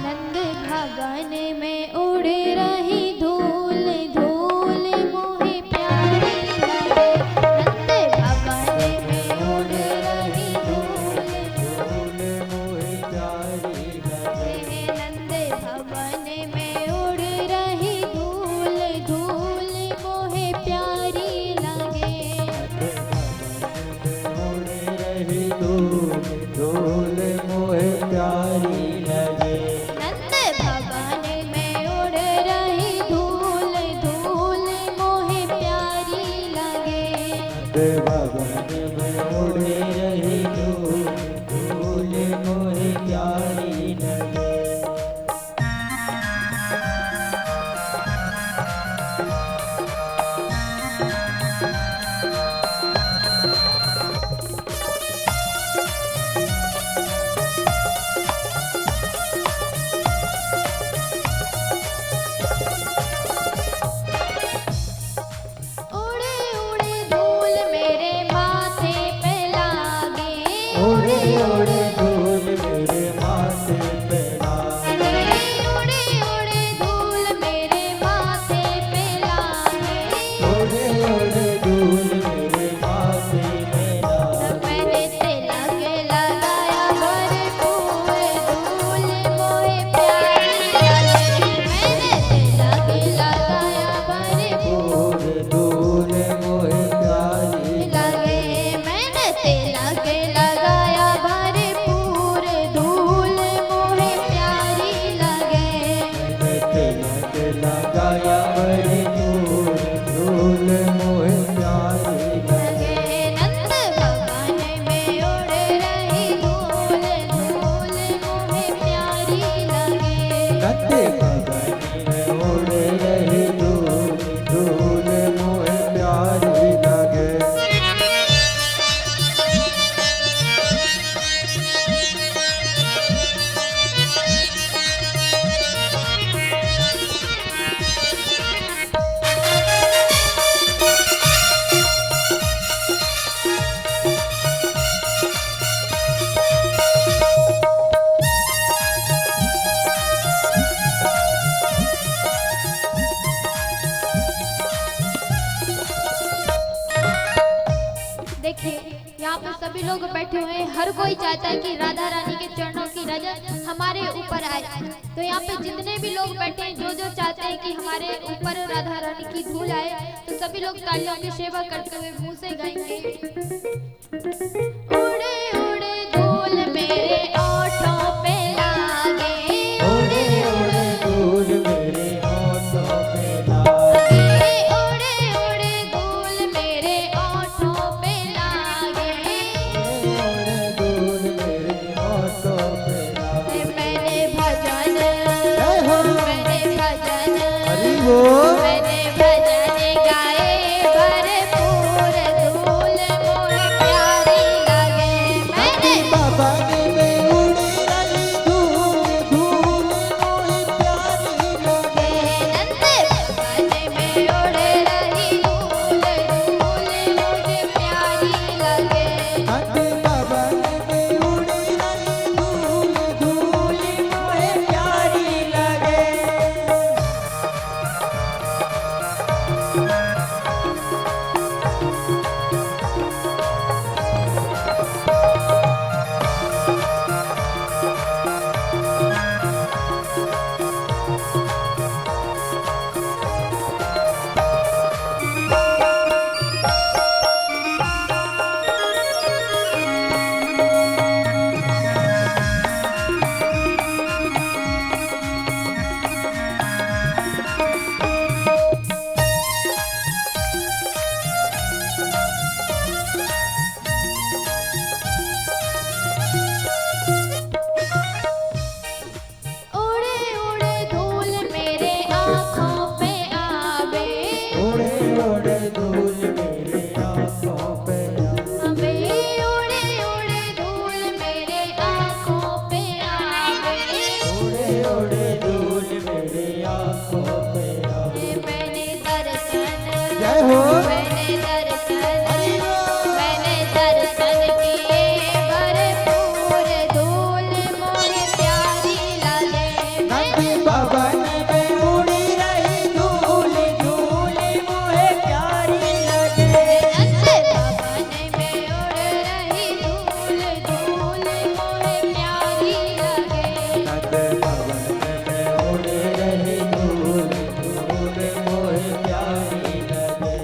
नंद भवन में उड़ रही धूल, धूल मोहे प्यारी लगे। नंद भवन में उड़ रही धूल, धूल मोहे प्यारी लगे। नंद भवन में उड़ रही धूल, धूल मोहे प्यारी लगे। उड़ रही धूल, धूल मोहे प्यारी लगे। नंद भवन में उड़ रही धूल, धूल मोहे प्यारी लगे। भवन में उड़ रही धूल, धूल मोहे प्यारी लगे। उड़े उड़े धूल मेरे माथे पे लागे। उड़े उड़े धूल मेरे माथे पे लागे। उड़े उड़े धूल मेरे माथे पे लागे। उड़े उड़े धूल मेरे माथे पे लागे। मैंने तिलक लगाया भरपूर, धूल मोहे प्यारी लगे। मैंने तिलक लगाया भरपूर धूल मोहे प्यारी लगे। मैंने तिलक लगाया भरपूर, धूल मोहे प्यारी लगे। तिलक लगाया बड़ी धूल, धूल मोहे प्यारी लगे। नंद भवन में उड़ रही धूल, धूल मोहे प्यारी लगे। नंद भवन में उड़ रही धूल, धूल मोहे प्यारी लगे। देखिए यहाँ पर सभी लोग बैठे हुए हैं, हर कोई चाहता है कि राधा रानी के चरणों की नजर हमारे ऊपर आए। तो यहाँ पे जितने भी लोग बैठे हैं, जो जो चाहते हैं कि हमारे ऊपर राधा रानी की धूल आए, तो सभी लोग तालियों की सेवा करते हुए मुंह से गाएंगे। उड़े उड़े धूल मेरे ओठों पे लागे। उड़े उड़े धूल मेरे होठों पे लागे। उड़े उड़े धूल मेरे ओठों पे लागे। उड़े धूल मेरे होठों पे लागे। मैंने भजन, जय हो। मैंने भजन हो। मैंने भजन गाए भरपूर धूल मोहे प्यारी लगे। मैंने भवन में उड़ी रही धूल धूल मोहे प्यारी लगे। नंद भवन में उड़ रही धूल धूल मुझे प्यारी लगे। नंद भवन में उड़ी रही धूल धूल मोहे प्यारी लगे। उड़े उड़े धूल मेरे आँखों पे आवे। उड़े उड़े धूल मेरे आँखों पे अबे उड़े उड़े धूल मेरे आँखों पे आवे। उड़े उड़े धूल मेरे आँखों पे मैंने दर्शन जय हो। मैंने दर्शन हरि बोल। मैंने दर्शन किए भरपूर धूल मोहे प्यारी लगे। नंद भवन में उड़ी रही धूल धूल मोहे प्यारी लगे। नंद भवन में उड़ रही धूल धूल मोहे प्यारी लगे। नंद भवन में उड़ी रही धूल धूल मोहे प्यारी लगे।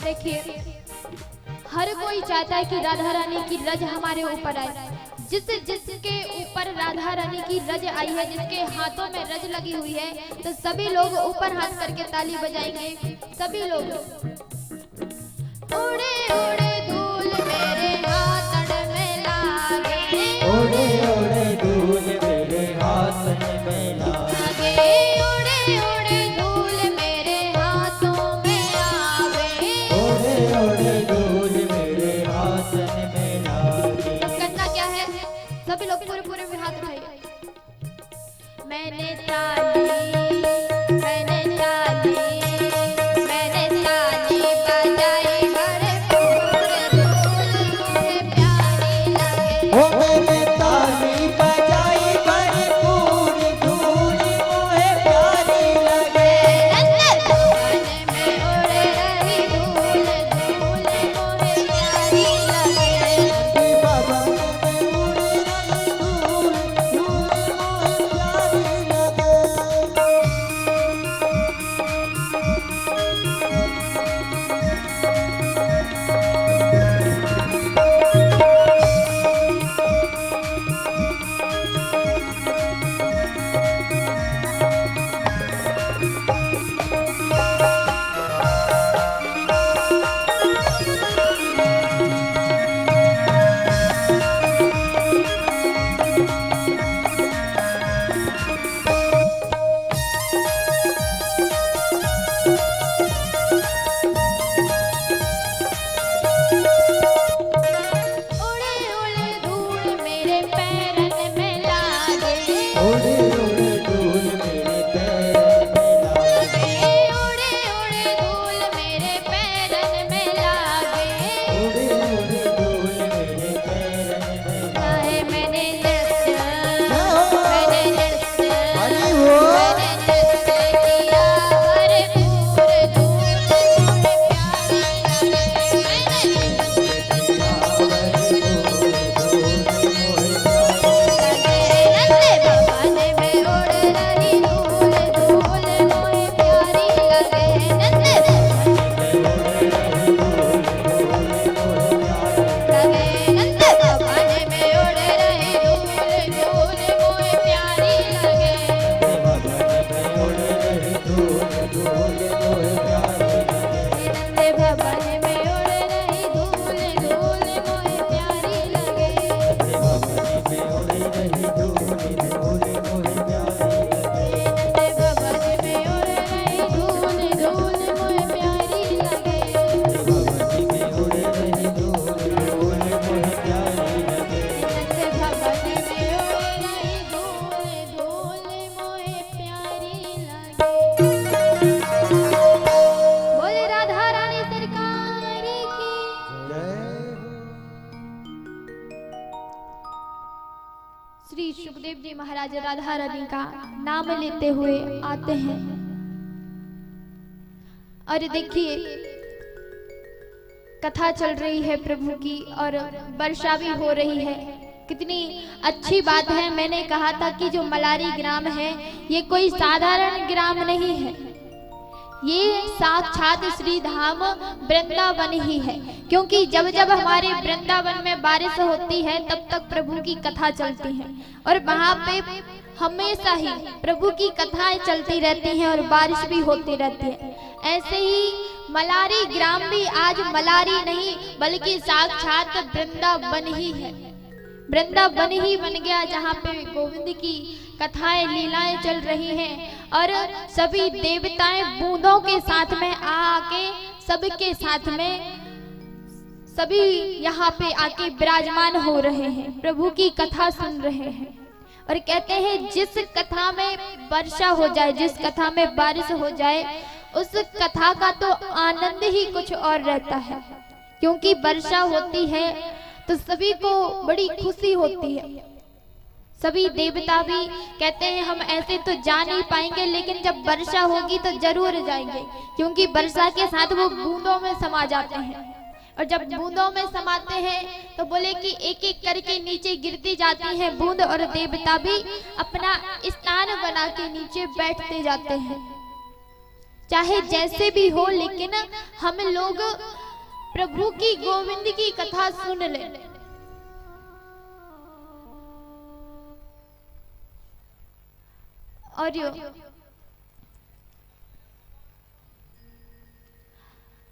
देखिए, हर कोई चाहता है कि राधा रानी की रज हमारे ऊपर आए। जिसके ऊपर राधा रानी की रज आई है, जिसके हाथों में रज लगी हुई है, तो सभी लोग ऊपर हाथ करके ताली बजाएंगे। सभी लोग उड़े उड़े धूल मेरे हाथड़ में लागे। उड़े उड़े धूल मेरे हाथ में लागे। उड़े उड़े धूल मेरे हाथों में आवे। उड़े उड़े धूल मेरे हाथ में लागे। अब करना क्या है, सभी लोग पूरे पूरे में हाथ उठाइए। मैंने ताली मैंने ताली मैंने ताली बजाई भरपूर धूल मुझे प्यारी लगे। ओ मैंने ताली बजाई भरपूर धूल मोहे प्यारी लगे। नंद भवन में उड़ रही धूल धूल सुखदेव जी महाराज राधा रानी का नाम लेते हुए आते हैं और देखिए कथा चल रही है प्रभु की और वर्षा भी हो रही है। कितनी अच्छी बात है। मैंने कहा था कि जो मलारी ग्राम है ये कोई साधारण ग्राम नहीं है, ये साक्षात श्री धाम वृंदावन ही है। क्योंकि जब जब हमारे वृंदावन में बारिश होती है तब तक प्रभु की कथा चलती है और वहां पे हमेशा ही प्रभु की कथाएं चलती रहती हैं और बारिश भी होती रहती है। ऐसे ही मलारी ग्राम भी आज मलारी नहीं बल्कि साक्षात वृंदावन ही है। वृंदावन ही बन गया जहाँ पे गोविंद की कथाएं लीलाएं चल रही हैं और सभी देवताएं बूंदों के साथ में आके सबके साथ में सभी यहाँ पे आके विराजमान हो रहे हैं, प्रभु की कथा सुन रहे हैं। और कहते हैं जिस कथा में वर्षा हो जाए, जिस कथा में बारिश हो जाए, उस कथा का तो आनंद ही कुछ और रहता है। क्योंकि वर्षा होती है तो सभी को बड़ी खुशी होती है। सभी देवता भी कहते हैं हम ऐसे तो जा नहीं पाएंगे, लेकिन जब वर्षा होगी तो जरूर जाएंगे, क्योंकि वर्षा के साथ वो बूंदों में समा जाते हैं। और जब बूंदों में समाते हैं तो बोले कि एक एक करके नीचे गिरती जाती हैं बूंद और देवता भी अपना स्थान बना के नीचे बैठते जाते हैं। चाहे जैसे भी हो, लेकिन हम लोग प्रभु की गोविंद की कथा सुन ले। और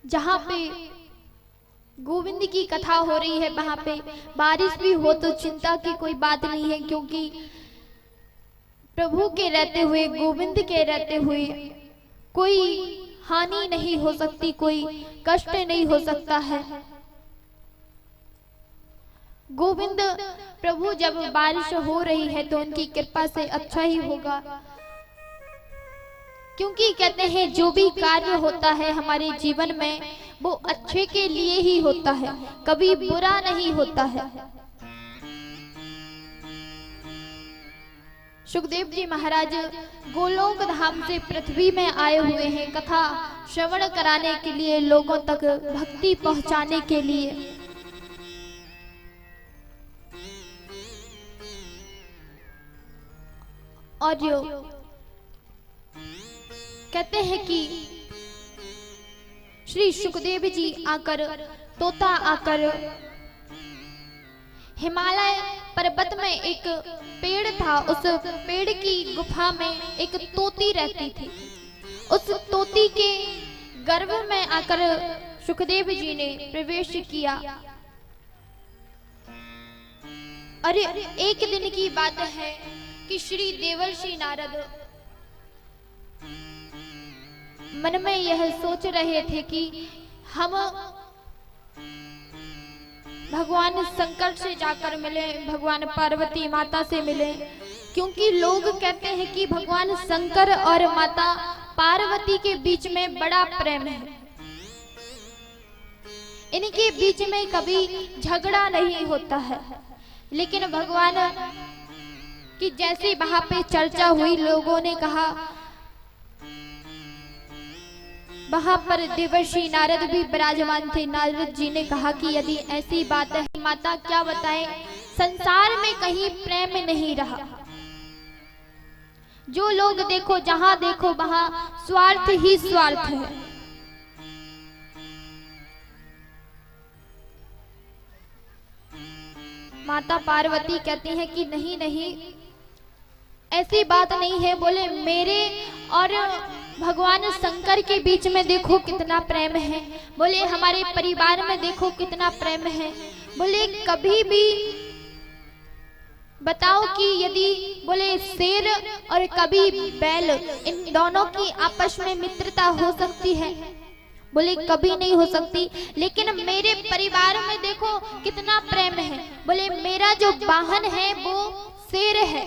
जहां पे गोविंद की कथा हो रही है वहां पे बारिश भी हो तो चिंता की कोई बात नहीं है, क्योंकि प्रभु के रहते हुए, गोविंद के रहते हुए कोई हानि नहीं हो सकती, कोई कष्ट नहीं हो सकता है। गोविंद प्रभु जब बारिश हो रही है तो उनकी कृपा से अच्छा ही होगा, क्योंकि कहते हैं जो भी कार्य होता है हमारे जीवन में वो अच्छे के लिए ही होता है, कभी बुरा नहीं होता है। सुखदेव जी महाराज गोलोक धाम से पृथ्वी में आए हुए हैं कथा श्रवण कराने के लिए, लोगों तक भक्ति पहुंचाने के लिए। और जो कहते हैं कि श्री सुखदेव जी आकर, तोता आकर, हिमालय पर्वत में एक पेड़ था, उस पेड़ की गुफा में एक तोती रहती थी। उस तोती के गर्भ में आकर सुखदेव जी ने प्रवेश किया। अरे एक दिन की बात है कि श्री देवर्षि नारद मन में यह सोच रहे थे कि हम भगवान शंकर से जाकर मिले, भगवान पार्वती माता से मिले, क्योंकि लोग कहते हैं कि भगवान शंकर और माता पार्वती के बीच में बड़ा प्रेम है, इनके बीच में कभी झगड़ा नहीं होता है। लेकिन भगवान की जैसी वहां पे चर्चा हुई, लोगों ने कहा, वहां पर देवर्षि नारद भी विराजमान थे। नारद जी ने कहा कि यदि ऐसी बात है माता क्या बताएं, संसार में कहीं प्रेम नहीं रहा। जो लोग देखो, जहां देखो वहां स्वार्थ ही स्वार्थ है। माता पार्वती कहती हैं कि नहीं नहीं, ऐसी बात नहीं है। बोले मेरे और भगवान शंकर के बीच में देखो कितना प्रेम है, बोले हमारे परिवार में देखो कितना प्रेम है। बोले कभी भी बताओ कि यदि बोले शेर और कभी बैल, इन दोनों की आपस में मित्रता हो सकती है? बोले कभी नहीं हो सकती। लेकिन मेरे परिवार में देखो कितना प्रेम है। बोले मेरा जो वाहन है वो शेर है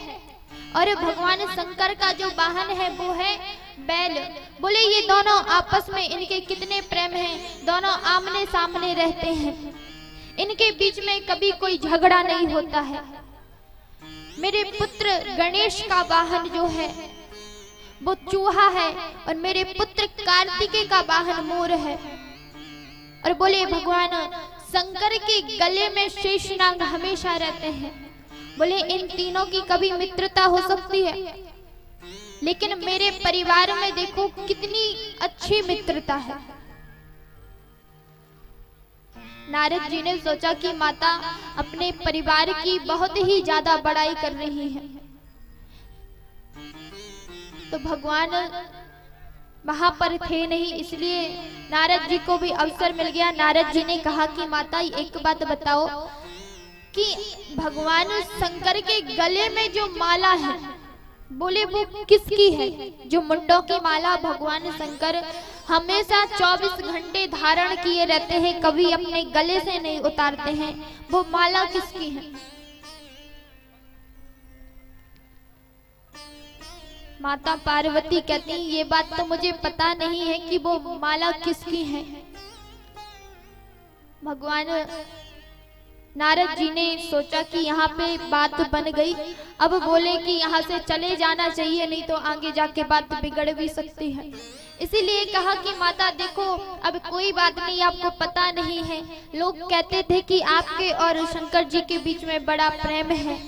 और भगवान शंकर का जो वाहन है वो है बैल। बोले ये दोनों आपस में इनके कितने प्रेम है, दोनों आमने सामने रहते हैं, इनके बीच में कभी कोई झगड़ा नहीं होता है। मेरे पुत्र गणेश का वाहन जो है वो चूहा है और मेरे पुत्र कार्तिकेय का वाहन मोर है। और बोले भगवान शंकर के गले में शेषनाग हमेशा रहते हैं। बोले इन तीनों की कभी मित्रता हो सकती है, लेकिन मेरे परिवार में देखो कितनी अच्छी मित्रता है। नारद जी ने सोचा कि माता अपने परिवार की बहुत ही ज्यादा बड़ाई कर रही है। तो भगवान वहां पर थे नहीं, इसलिए नारद जी को भी अवसर मिल गया। नारद जी ने कहा कि माता एक बात बताओ कि भगवान शंकर के गले में जो माला है, बोले वो किसकी है? जो मुंडों की माला भगवान शंकर हमेशा 24 घंटे धारण किए रहते हैं, कभी अपने गले से नहीं उतारते हैं, वो माला किसकी है? माता पार्वती कहती ये बात तो मुझे पता नहीं है कि वो माला किसकी है। भगवान नारद जी ने सोचा कि यहाँ पे बात बन गई, अब बोले कि यहाँ से चले जाना चाहिए, नहीं तो आगे जाके बात बिगड़ भी सकती है। इसीलिए कहा कि माता देखो अब कोई बात नहीं, आपको पता नहीं है, लोग कहते थे कि आपके और शंकर जी के बीच में बड़ा प्रेम है।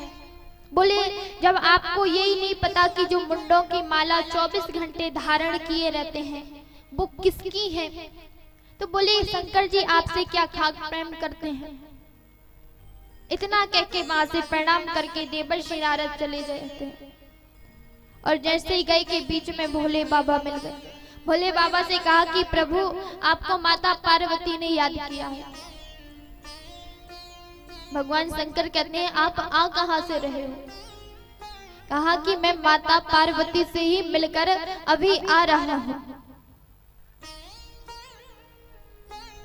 बोले जब आपको यही नहीं पता कि जो मुंडों की माला 24 घंटे धारण किए रहते हैं वो किसकी है, तो बोले शंकर जी आपसे क्या खाक प्रेम करते हैं। इतना कह के वहां से प्रणाम करके देवर्षि नारद चले जाते हैं। और जैसे ही गए के बीच में भोले बाबा मिल गए। भोले बाबा से कहा कि प्रभु आपको माता पार्वती ने याद किया है। भगवान शंकर कहते हैं आप आ कहां से रहे हो? कहा कि मैं माता पार्वती से ही मिलकर अभी आ रहा हूं।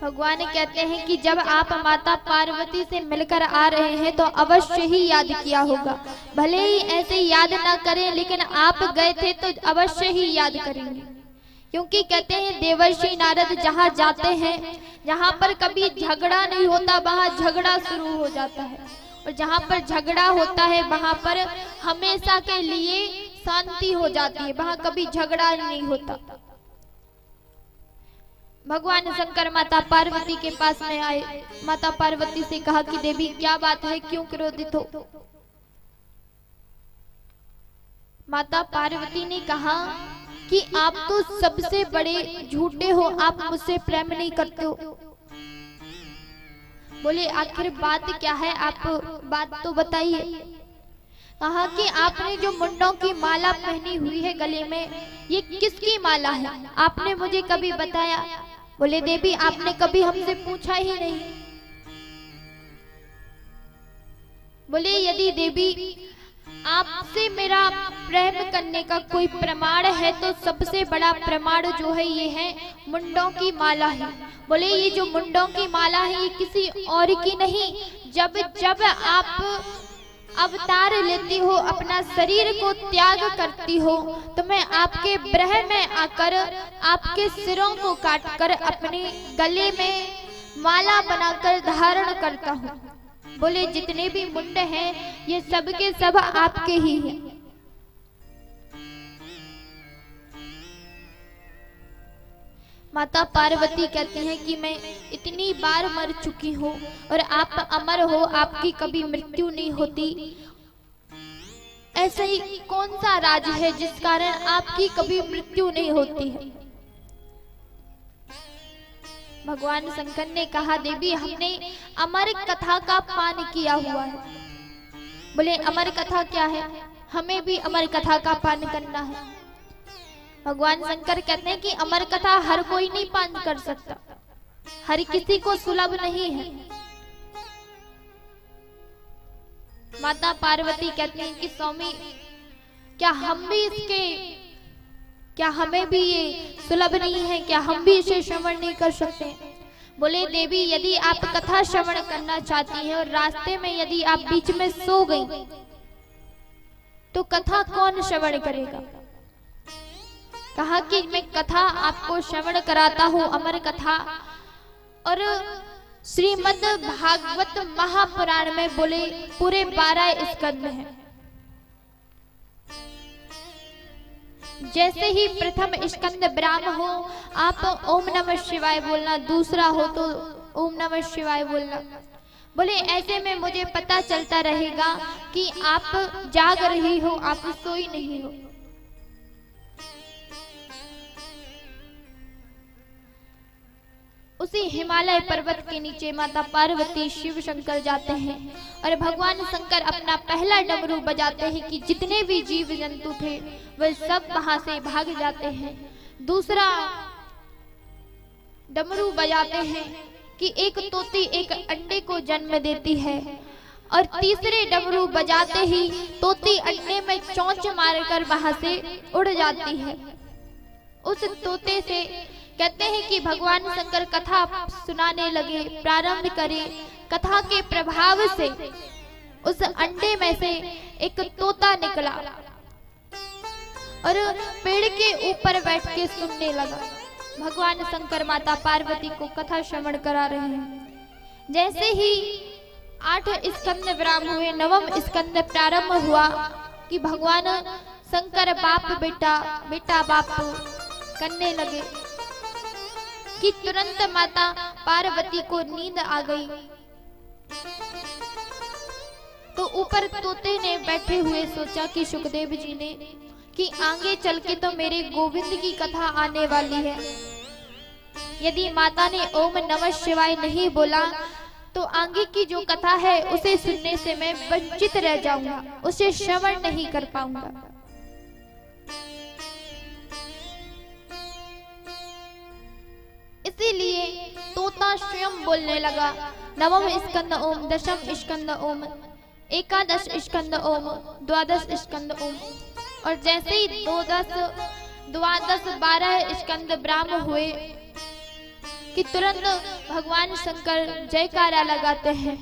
भगवान कहते हैं कि जब आप माता पार्वती से मिलकर आ रहे हैं तो अवश्य ही याद किया होगा, भले ही ऐसे याद ना करें, लेकिन आप गए थे तो अवश्य ही याद करेंगे। क्योंकि कहते हैं देवर्षि नारद जहाँ जाते हैं, जहाँ पर कभी झगड़ा नहीं होता वहाँ झगड़ा शुरू हो जाता है, और जहाँ पर झगड़ा होता है वहाँ पर हमेशा के लिए शांति हो जाती है, वहाँ कभी झगड़ा नहीं होता। भगवान शंकर माता पार्वती के पास में आए। माता पार्वती से कहा कि देवी क्या बात है, क्यों क्रोधित हो? माता पार्वती ने कहा कि आप तो सबसे बड़े झूठे हो, आप मुझसे प्रेम नहीं करते हो। बोले आखिर बात क्या है, आप बात तो बताइए। कहा कि आपने जो मुंडों की माला पहनी हुई है गले में, ये किसकी माला है? आपने मुझे कभी बताया? बोले देवी आपने कभी हमसे पूछा ही नहीं। बोले यदि देवी आपसे मेरा प्रेम करने का कोई प्रमाण है तो सबसे बड़ा प्रमाण जो है ये है मुंडों की माला है। बोले ये जो मुंडों की माला है ये किसी और की नहीं, जब जब आप अवतार लेती हो, अपना शरीर को त्याग करती हो, तो मैं आपके ब्रह में आकर आपके सिरों को काटकर अपने गले में माला बनाकर धारण करता हूँ। बोले जितने भी मुंड हैं ये सब के सब आपके ही हैं। माता पार्वती कहती हैं कि मैं इतनी बार मर चुकी हूँ और आप अमर हो, आपकी कभी मृत्यु नहीं होती। ऐसा ही कौन सा राज है जिस कारण आपकी कभी मृत्यु नहीं होती है? भगवान शंकर ने कहा देवी हमने अमर कथा का पान किया हुआ है। बोले अमर कथा क्या है? हमें भी अमर कथा का पान करना है। भगवान शंकर कहते हैं कि अमर कथा हर कोई नहीं पान कर सकता, हर किसी को सुलभ नहीं है। माता पार्वती कहती हैं कि स्वामी क्या हमें भी ये सुलभ नहीं है, क्या हम भी इसे श्रवण नहीं कर सकते? बोले देवी यदि आप कथा श्रवण करना चाहती हैं और रास्ते में यदि आप बीच में सो गई तो कथा कौन श्रवण करेगा? कहा कि मैं कथा आपको श्रवण कराता हूँ, अमर कथा। और श्रीमद् भागवत महापुराण में बोले पूरे 12 स्कंद हैं। जैसे ही प्रथम स्कंद ब्राह्म हो आप ओम नमः शिवाय बोलना, दूसरा हो तो ओम नमः शिवाय बोलना। बोले ऐसे में मुझे पता चलता रहेगा कि आप जाग रही हो, आप सोई नहीं हो। उसी हिमालय पर्वत के नीचे माता पार्वती शिव शंकर जाते हैं और भगवान शंकर अपना पहला डमरू बजाते हैं कि जितने भी जीव जंतु थे वे सब वहां से भाग जाते हैं। दूसरा डमरू बजाते हैं कि एक तोती एक अंडे को जन्म देती है और तीसरे डमरू बजाते ही तोती अंडे में चोंच मारकर वहां से उड़ जाती है। उस तोते से कहते हैं कि भगवान शंकर कथा सुनाने लगे, प्रारंभ करे। कथा के प्रभाव से उस अंडे में से एक तोता निकला और पेड़ के ऊपर बैठ के सुनने लगा। भगवान शंकर माता पार्वती को कथा श्रवण करा रहे हैं। जैसे ही 8 स्कंद ब्राह्म हुए, 9वां स्कंद प्रारंभ हुआ कि भगवान शंकर बाप बेटा बेटा बाप करने लगे कि तुरंत माता पार्वती को नींद आ गई। तो ऊपर तोते ने बैठे हुए सोचा कि सुखदेव जी ने कि आगे चल के तो मेरे गोविंद की कथा आने वाली है, यदि माता ने ओम नमः शिवाय नहीं बोला तो आगे की जो कथा है उसे सुनने से मैं वंचित रह जाऊंगा, उसे श्रवण नहीं कर पाऊंगा। इसीलिए तोता स्वयं बोलने लगा, 9वां स्कंद ओम, 10वां स्कंद ओम, 11 स्कंद ओम, 12 स्कंद ओम। और जैसे ही 12, 12 स्कंद ब्राह्म हुए कि तुरंत भगवान शंकर जयकारा लगाते हैं।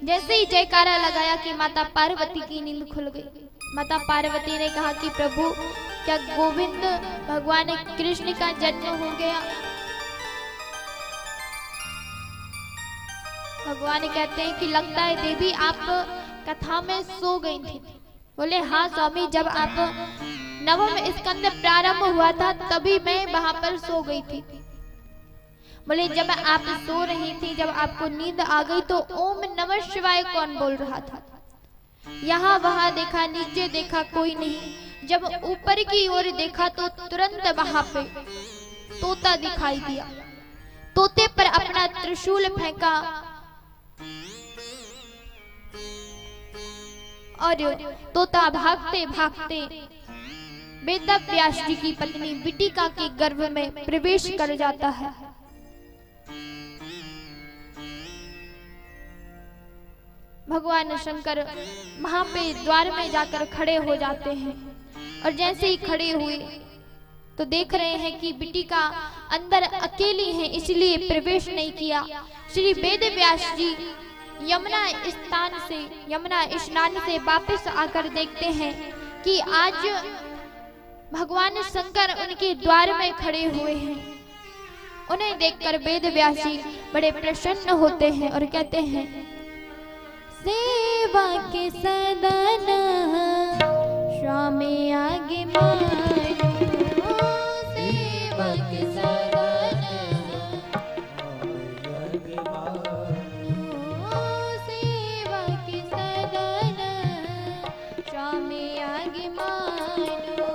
जैसे ही जयकारा लगाया कि माता पार्वती की नींद खुल गई। माता पार्वती ने कहा कि प्रभु क्या गोविंद भगवान कृष्ण का जन्म हो गया? भगवान कहते हैं कि लगता है देवी आप कथा में सो गई थी। बोले हाँ स्वामी, जब आप 9वां स्कंद प्रारंभ हुआ था तभी मैं वहां पर सो गई थी। बोले जब आप सो रही थी, जब आपको नींद आ गई तो ओम नमः शिवाय कौन बोल रहा था? यहाँ वहां देखा, नीचे देखा, कोई नहीं। जब ऊपर की ओर देखा तो तुरंत वहां पे तोता दिखाई दिया। तोते पर अपना त्रिशूल फेंका और तोता भागते भागते वेद व्यास जी की पत्नी बिटिका के गर्भ में प्रवेश कर जाता है। भगवान शंकर वहां पे द्वार में जाकर खड़े हो जाते हैं और जैसे ही खड़े हुए तो देख रहे हैं कि बिटिका अंदर अकेली है, इसलिए प्रवेश नहीं किया। श्री वेद व्यास जी यमुना स्नान से वापस आकर देखते हैं कि आज भगवान शंकर उनके द्वार में खड़े हुए हैं। उन्हें देखकर वेद व्यास जी बड़े प्रसन्न होते हैं और कहते हैं, सेवा के सदन स्वामी आगे मानो, सेवा के सदन आगे मानो, सेवा के सदन स्वामी आगे मानो,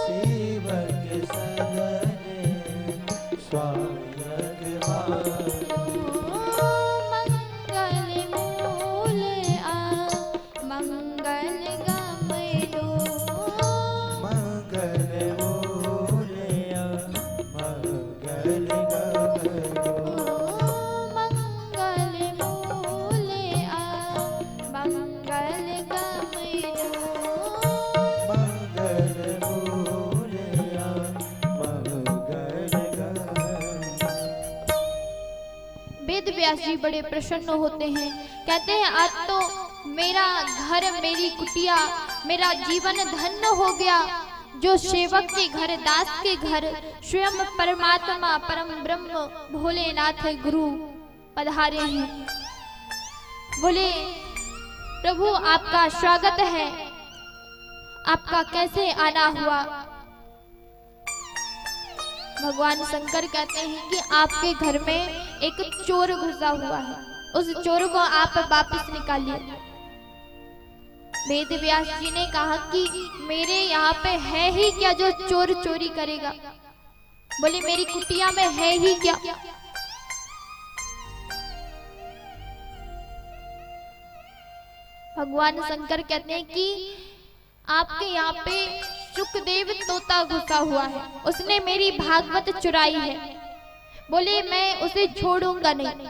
सेवा के सदन स्वामी आगे मानो। व्यास जी बड़े प्रसन्न होते हैं। कहते हैं आज तो मेरा घर, मेरी कुटिया, मेरा जीवन धन्य हो गया। जो सेवक के घर, दास के घर स्वयं परमात्मा परम ब्रह्म भोलेनाथ गुरु पधारे हैं। बोले प्रभु आपका स्वागत है, आपका कैसे आना हुआ? भगवान शंकर कहते हैं कि आपके घर में एक चोर घुसा हुआ है, उस चोर को आप वापस निकालिए। वेद व्यास जी ने कहा कि मेरे यहाँ पे है ही क्या जो चोर चोरी करेगा? बोले मेरी कुटिया में है ही क्या? भगवान शंकर कहते हैं कि आपके यहाँ पे सुखदेव तोता घुसा हुआ है, उसने मेरी भागवत चुराई है। बोले मैं उसे छोड़ूंगा नहीं।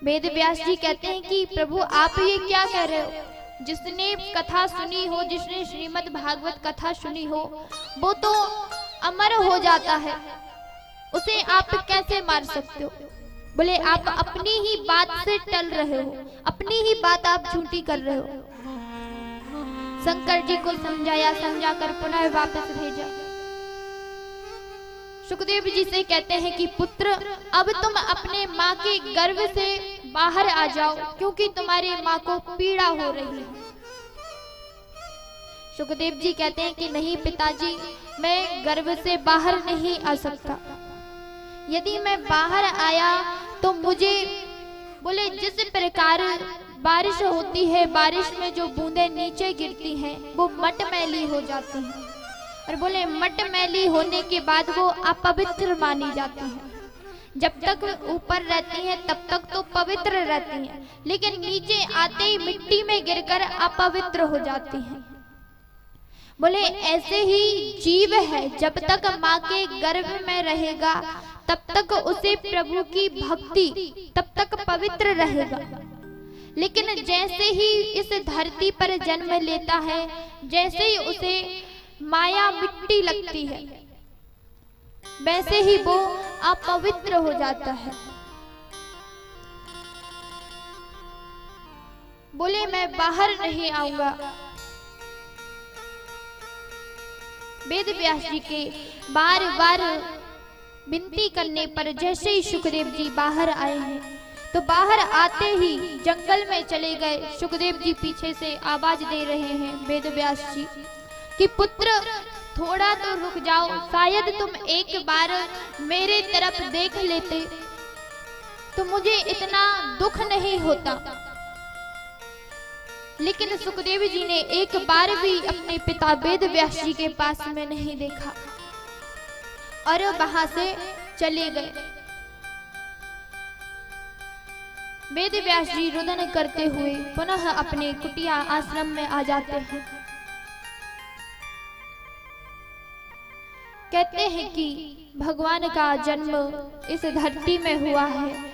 वेद व्यास जी कहते हैं कि प्रभु आप ये क्या कह रहे हो? जिसने कथा सुनी हो, जिसने श्रीमद् भागवत कथा सुनी हो, वो तो अमर हो जाता है, उसे आप कैसे मार सकते हो? बोले आप अपनी ही बात से टल रहे हो, अपनी ही बात आप झूठी कर रहे हो। शंकर जी को समझाया, समझाकर पुनः वापस भेजा। सुखदेव जी से कहते हैं कि पुत्र अब तुम अपने माँ के गर्भ से बाहर आ जाओ, क्योंकि तुम्हारी माँ को पीड़ा हो रही है। सुखदेव जी कहते हैं कि नहीं पिताजी, मैं गर्भ से बाहर नहीं आ सकता। यदि मैं बाहर आया तो मुझे, बोले जिस प्रकार बारिश होती है, बारिश में जो बूंदें नीचे गिरती हैं वो मटमैली हो जाती हैं, और बोले मटमैली होने के बाद वो अपवित्र मानी जाती हैं। जब तक ऊपर रहती हैं तब तक तो पवित्र रहती हैं, लेकिन नीचे आते ही मिट्टी में गिरकर अपवित्र हो जाती हैं। बोले ऐसे ही जीव है, जब तक माँ के गर्भ में रहेगा तब तक उसे प्रभु की भक्ति, तब तक पवित्र रहेगा। लेकिन जैसे ही इस धरती पर जन्म लेता है, जैसे ही उसे माया मिट्टी लगती है, वैसे ही वो अपवित्र हो जाता है। बोले मैं बाहर नहीं आऊंगा। वेद व्यास जी के बार बार विनती करने पर जैसे ही सुखदेव जी बाहर आए हैं, तो बाहर आते ही जंगल में चले गए। सुखदेव जी पीछे से आवाज दे रहे हैं वेद व्यास जी कि पुत्र थोड़ा तो रुक जाओ, शायद तुम एक बार मेरे तरफ देख लेते तो मुझे इतना दुख नहीं होता। लेकिन सुखदेव जी ने एक बार भी अपने पिता वेद व्यास जी के पास में नहीं देखा और वहां से चले गए। वेद व्यास जी रुदन करते हुए पुनः अपने कुटिया आश्रम में आ जाते हैं। कहते हैं कि भगवान का जन्म इस धरती में हुआ है,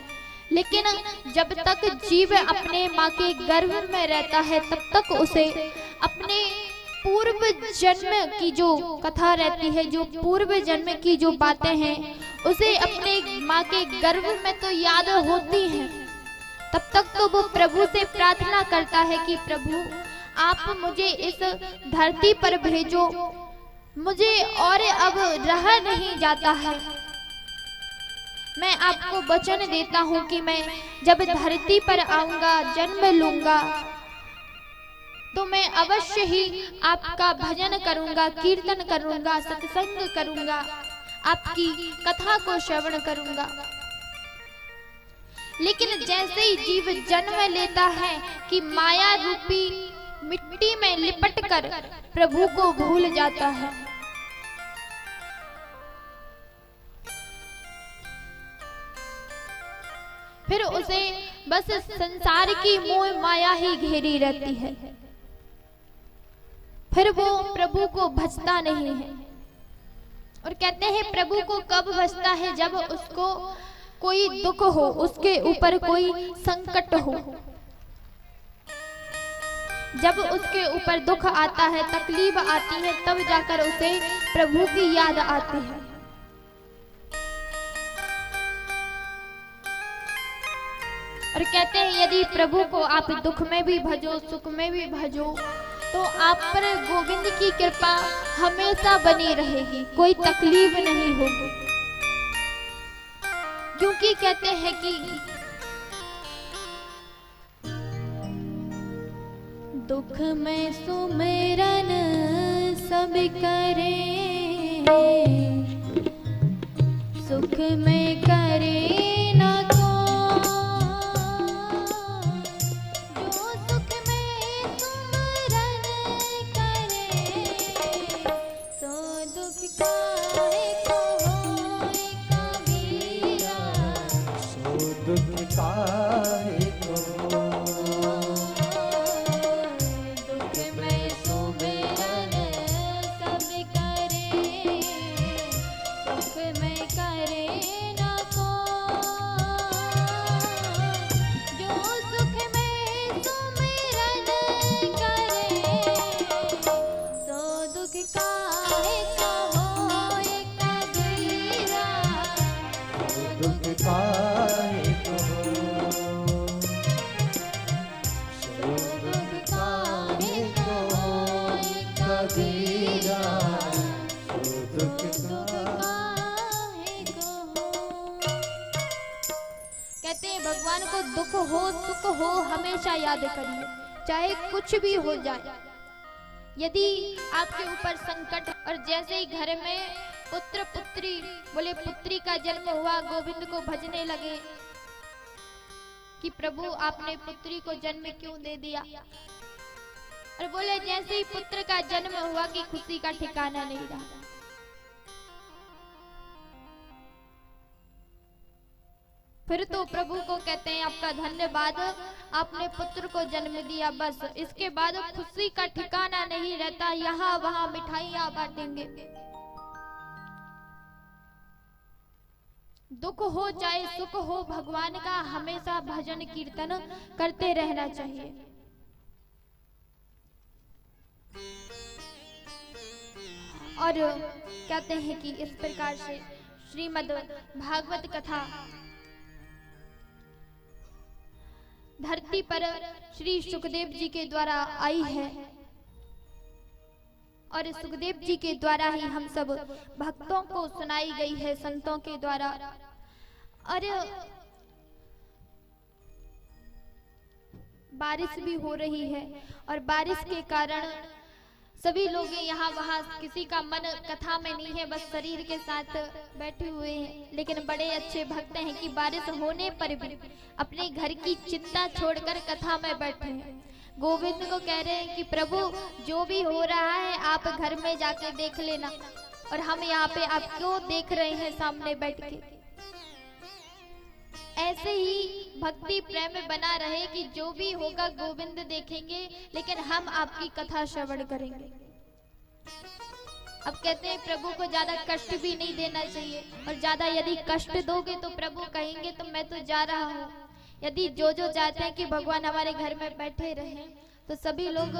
लेकिन जब तक जीव अपने माँ के गर्भ में रहता है तब तक उसे अपने पूर्व जन्म की जो कथा रहती है, जो पूर्व जन्म की जो बातें हैं, उसे अपने माँ के गर्भ में तो याद होती हैं। तब तक तो वो प्रभु से प्रार्थना करता है कि प्रभु आप मुझे इस धरती पर भेजो, मुझे और अब रहा नहीं जाता है। मैं आपको वचन देता हूँ कि मैं जब धरती पर आऊंगा, जन्म लूंगा, तो मैं अवश्य ही आपका भजन करूंगा, कीर्तन करूंगा, सत्संग करूंगा, आपकी कथा को श्रवण करूंगा। लेकिन जैसे ही जीव जन्म लेता है कि माया रूपी मिट्टी में लिपटकर प्रभु को भूल जाता है। फिर उसे बस संसार की मोह माया ही घेरी रहती है, फिर वो प्रभु को भजता नहीं है। और कहते हैं प्रभु को कब भजता है? जब उसको कोई दुख हो, उसके ऊपर कोई संकट हो, जब उसके ऊपर दुख आता है, तकलीफ आती है, तब जाकर उसे प्रभु की याद आती है। और कहते हैं यदि प्रभु को आप दुख में भी भजो, सुख में भी भजो, तो आप पर गोविंद की कृपा हमेशा बनी रहेगी, कोई तकलीफ नहीं होगी। क्योंकि कहते हैं कि दुख में सुमिरन सब करे, सुख में करे न कोई। जो सुख में सुमिरन करे, सो दुख काहे को होए कबीरा। सो दुख काहे को, दुख में सुमिरन सब करे, सुख में करे न कोई। जो सुख में सुमिरन करे, सो दुख काहे को होए कबीरा। सो दुख काहे को, सो दुख काहे को होए कबीरा। सो दुख काहे को हो। कहते हैं भगवान को दुख हो सुख हो हमेशा याद करिए, चाहे कुछ भी हो जाए। यदि आपके ऊपर संकट, और जैसे ही घर में पुत्र पुत्री, बोले पुत्री का जन्म हुआ, गोविंद को भजने लगे कि प्रभु आपने पुत्री को जन्म क्यों दे दिया। और बोले जैसे ही पुत्र का जन्म हुआ कि खुशी का ठिकाना नहीं रहा। फिर तो प्रभु को कहते हैं आपका धन्यवाद, आपने पुत्र को जन्म दिया, बस इसके बाद खुशी का ठिकाना नहीं रहता, यहाँ वहाँ मिठाइयाँ बांटेंगे। दुख हो चाहे सुख हो, भगवान का हमेशा भजन कीर्तन करते रहना चाहिए। और कहते हैं कि इस प्रकार से श्रीमद् भागवत कथा धरती पर श्री सुखदेव जी के द्वारा आई है, और सुखदेव जी के द्वारा ही हम सब भक्तों को सुनाई गई है, संतों के द्वारा। और बारिश भी हो रही है, और बारिश के कारण सभी लोग यहाँ वहाँ, किसी का मन कथा में नहीं है, बस शरीर के साथ बैठे हुए हैं। लेकिन बड़े अच्छे भक्त हैं कि बारिश होने पर भी अपने घर की चिंता छोड़कर कथा में बैठे हैं। गोविंद को कह रहे हैं कि प्रभु जो भी हो रहा है आप घर में जाके देख लेना, और हम यहाँ पे आप क्यों देख रहे हैं सामने बैठ के। ऐसे ही भक्ति प्रेम बना रहे कि जो भी होगा गोविंद देखेंगे, लेकिन हम आपकी कथा श्रवण करेंगे। अब कहते हैं प्रभु को ज्यादा कष्ट भी नहीं देना चाहिए, और ज्यादा यदि कष्ट दोगे तो प्रभु कहेंगे तो मैं तो जा रहा हूँ। यदि जो जो चाहते हैं कि भगवान हमारे घर में बैठे रहे, तो सभी लोग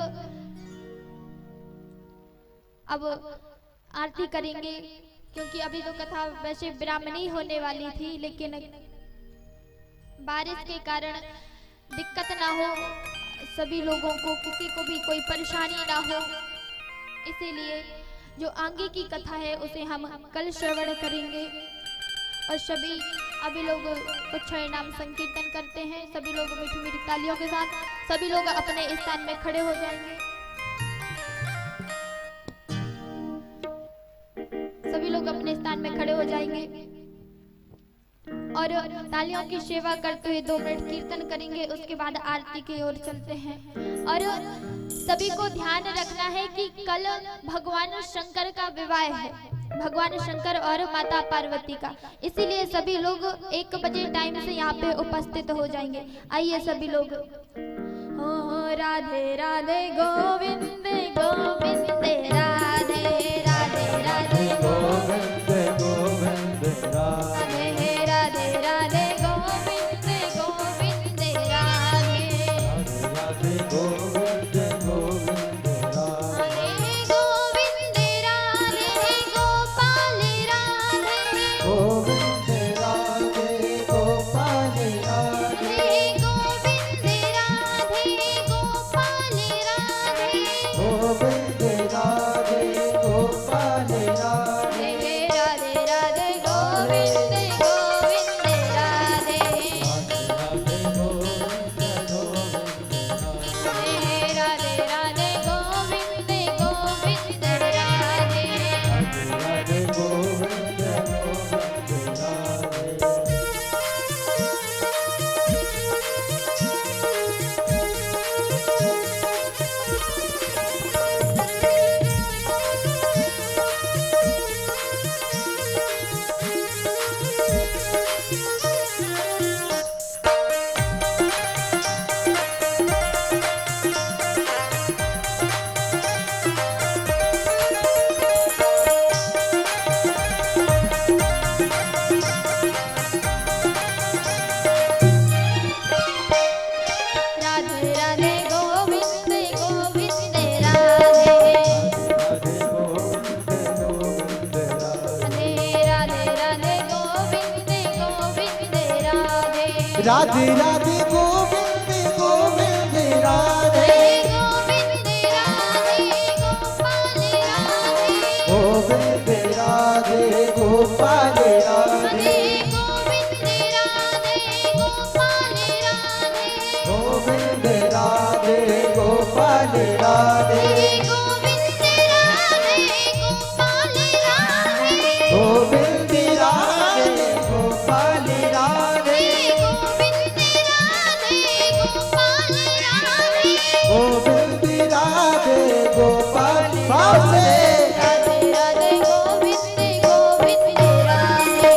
अब आरती करेंगे, क्योंकि अभी तो कथा वैसे ब्राह्मणी होने वाली थी, लेकिन बारिश के कारण दिक्कत ना हो, सभी लोगों को, किसी को भी कोई परेशानी ना हो, इसीलिए जो आगे की कथा है उसे हम कल श्रवण करेंगे। और सभी अभी लोग कुछ नाम संकीर्तन करते हैं, सभी लोग मीठी मीठी तालियों के साथ सभी लोग अपने स्थान में खड़े हो जाएंगे। सभी लोग अपने स्थान में खड़े हो जाएंगे और तालियों की सेवा करते हुए 2 मिनट कीर्तन करेंगे। उसके बाद आरती की ओर चलते हैं। और सभी को ध्यान रखना है कि कल भगवान शंकर का विवाह है, भगवान शंकर और माता पार्वती का, इसीलिए सभी लोग 1 बजे टाइम से यहाँ पे उपस्थित हो जाएंगे। आइए सभी लोग। ओ राधे राधे गोविंद गोविंद राधे राधे राधे गोविंद गोविंद राधे राधे राधे गोविंद गोविंद राधे राधे गोविंद गोविंद राधे गोविंद राधे गोपाल राधे गोविंद राधे गोपाल राधे गोविंद राधे गोपाल राधे गोविंद राधे राधे गोविंद गोविंद राधे गोविंद राधे गोपाल राधे गोविंद राधे गोपाल राधे गोविंद राधे गोपाल राधे गोविंद राधे गोपाल राधे राधे गोविंद गोविंद राधे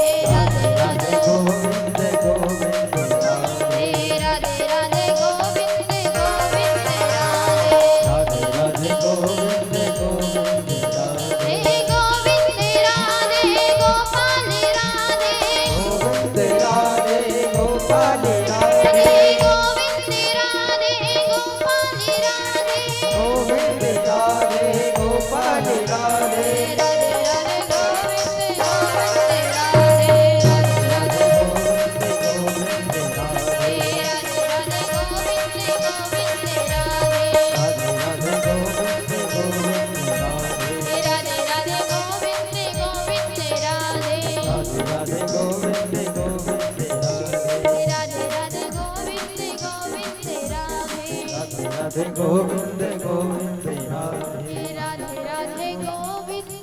राधे राधे गोविंद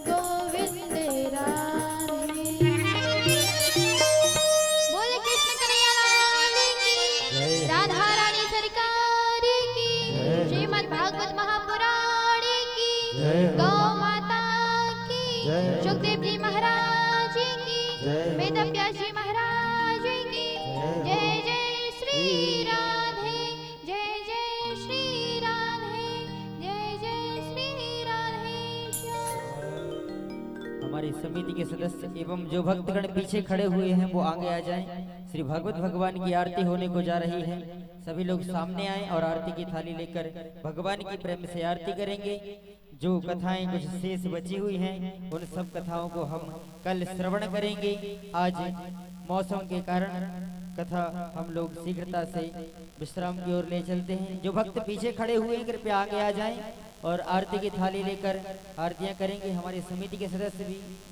गोविंद राधे। बोले कृष्ण कन्हैया लाल की, राधा रानी सरकार की, श्रीमद् भागवत महापुराण की, गौ माता की, सुखदेव जी महाराज की, वेद व्यास जी महाराज की, जय जय श्री राधे, जय जय श्री राधे, जय जय श्री राधेश्याम। हमारी समिति के सदस्य एवं जो भक्तगण पीछे खड़े हुए हैं वो आगे आ जाएं। श्री भागवत भगवान की आरती होने को जा रही है। सभी लोग सामने आएं और आरती की थाली लेकर भगवान की प्रेम से आरती करेंगे। जो कथाएं कुछ शेष बची हुई हैं उन सब कथाओं को हम कल श्रवण करेंगे। आज मौसम के कारण कथा हम लोग शीघ्रता से विश्राम की ओर ले चलते हैं। जो भक्त पीछे खड़े हुए हैं कृपया आगे आ जाएं और आरती की थाली लेकर आरतियां करेंगे। हमारी समिति के सदस्य भी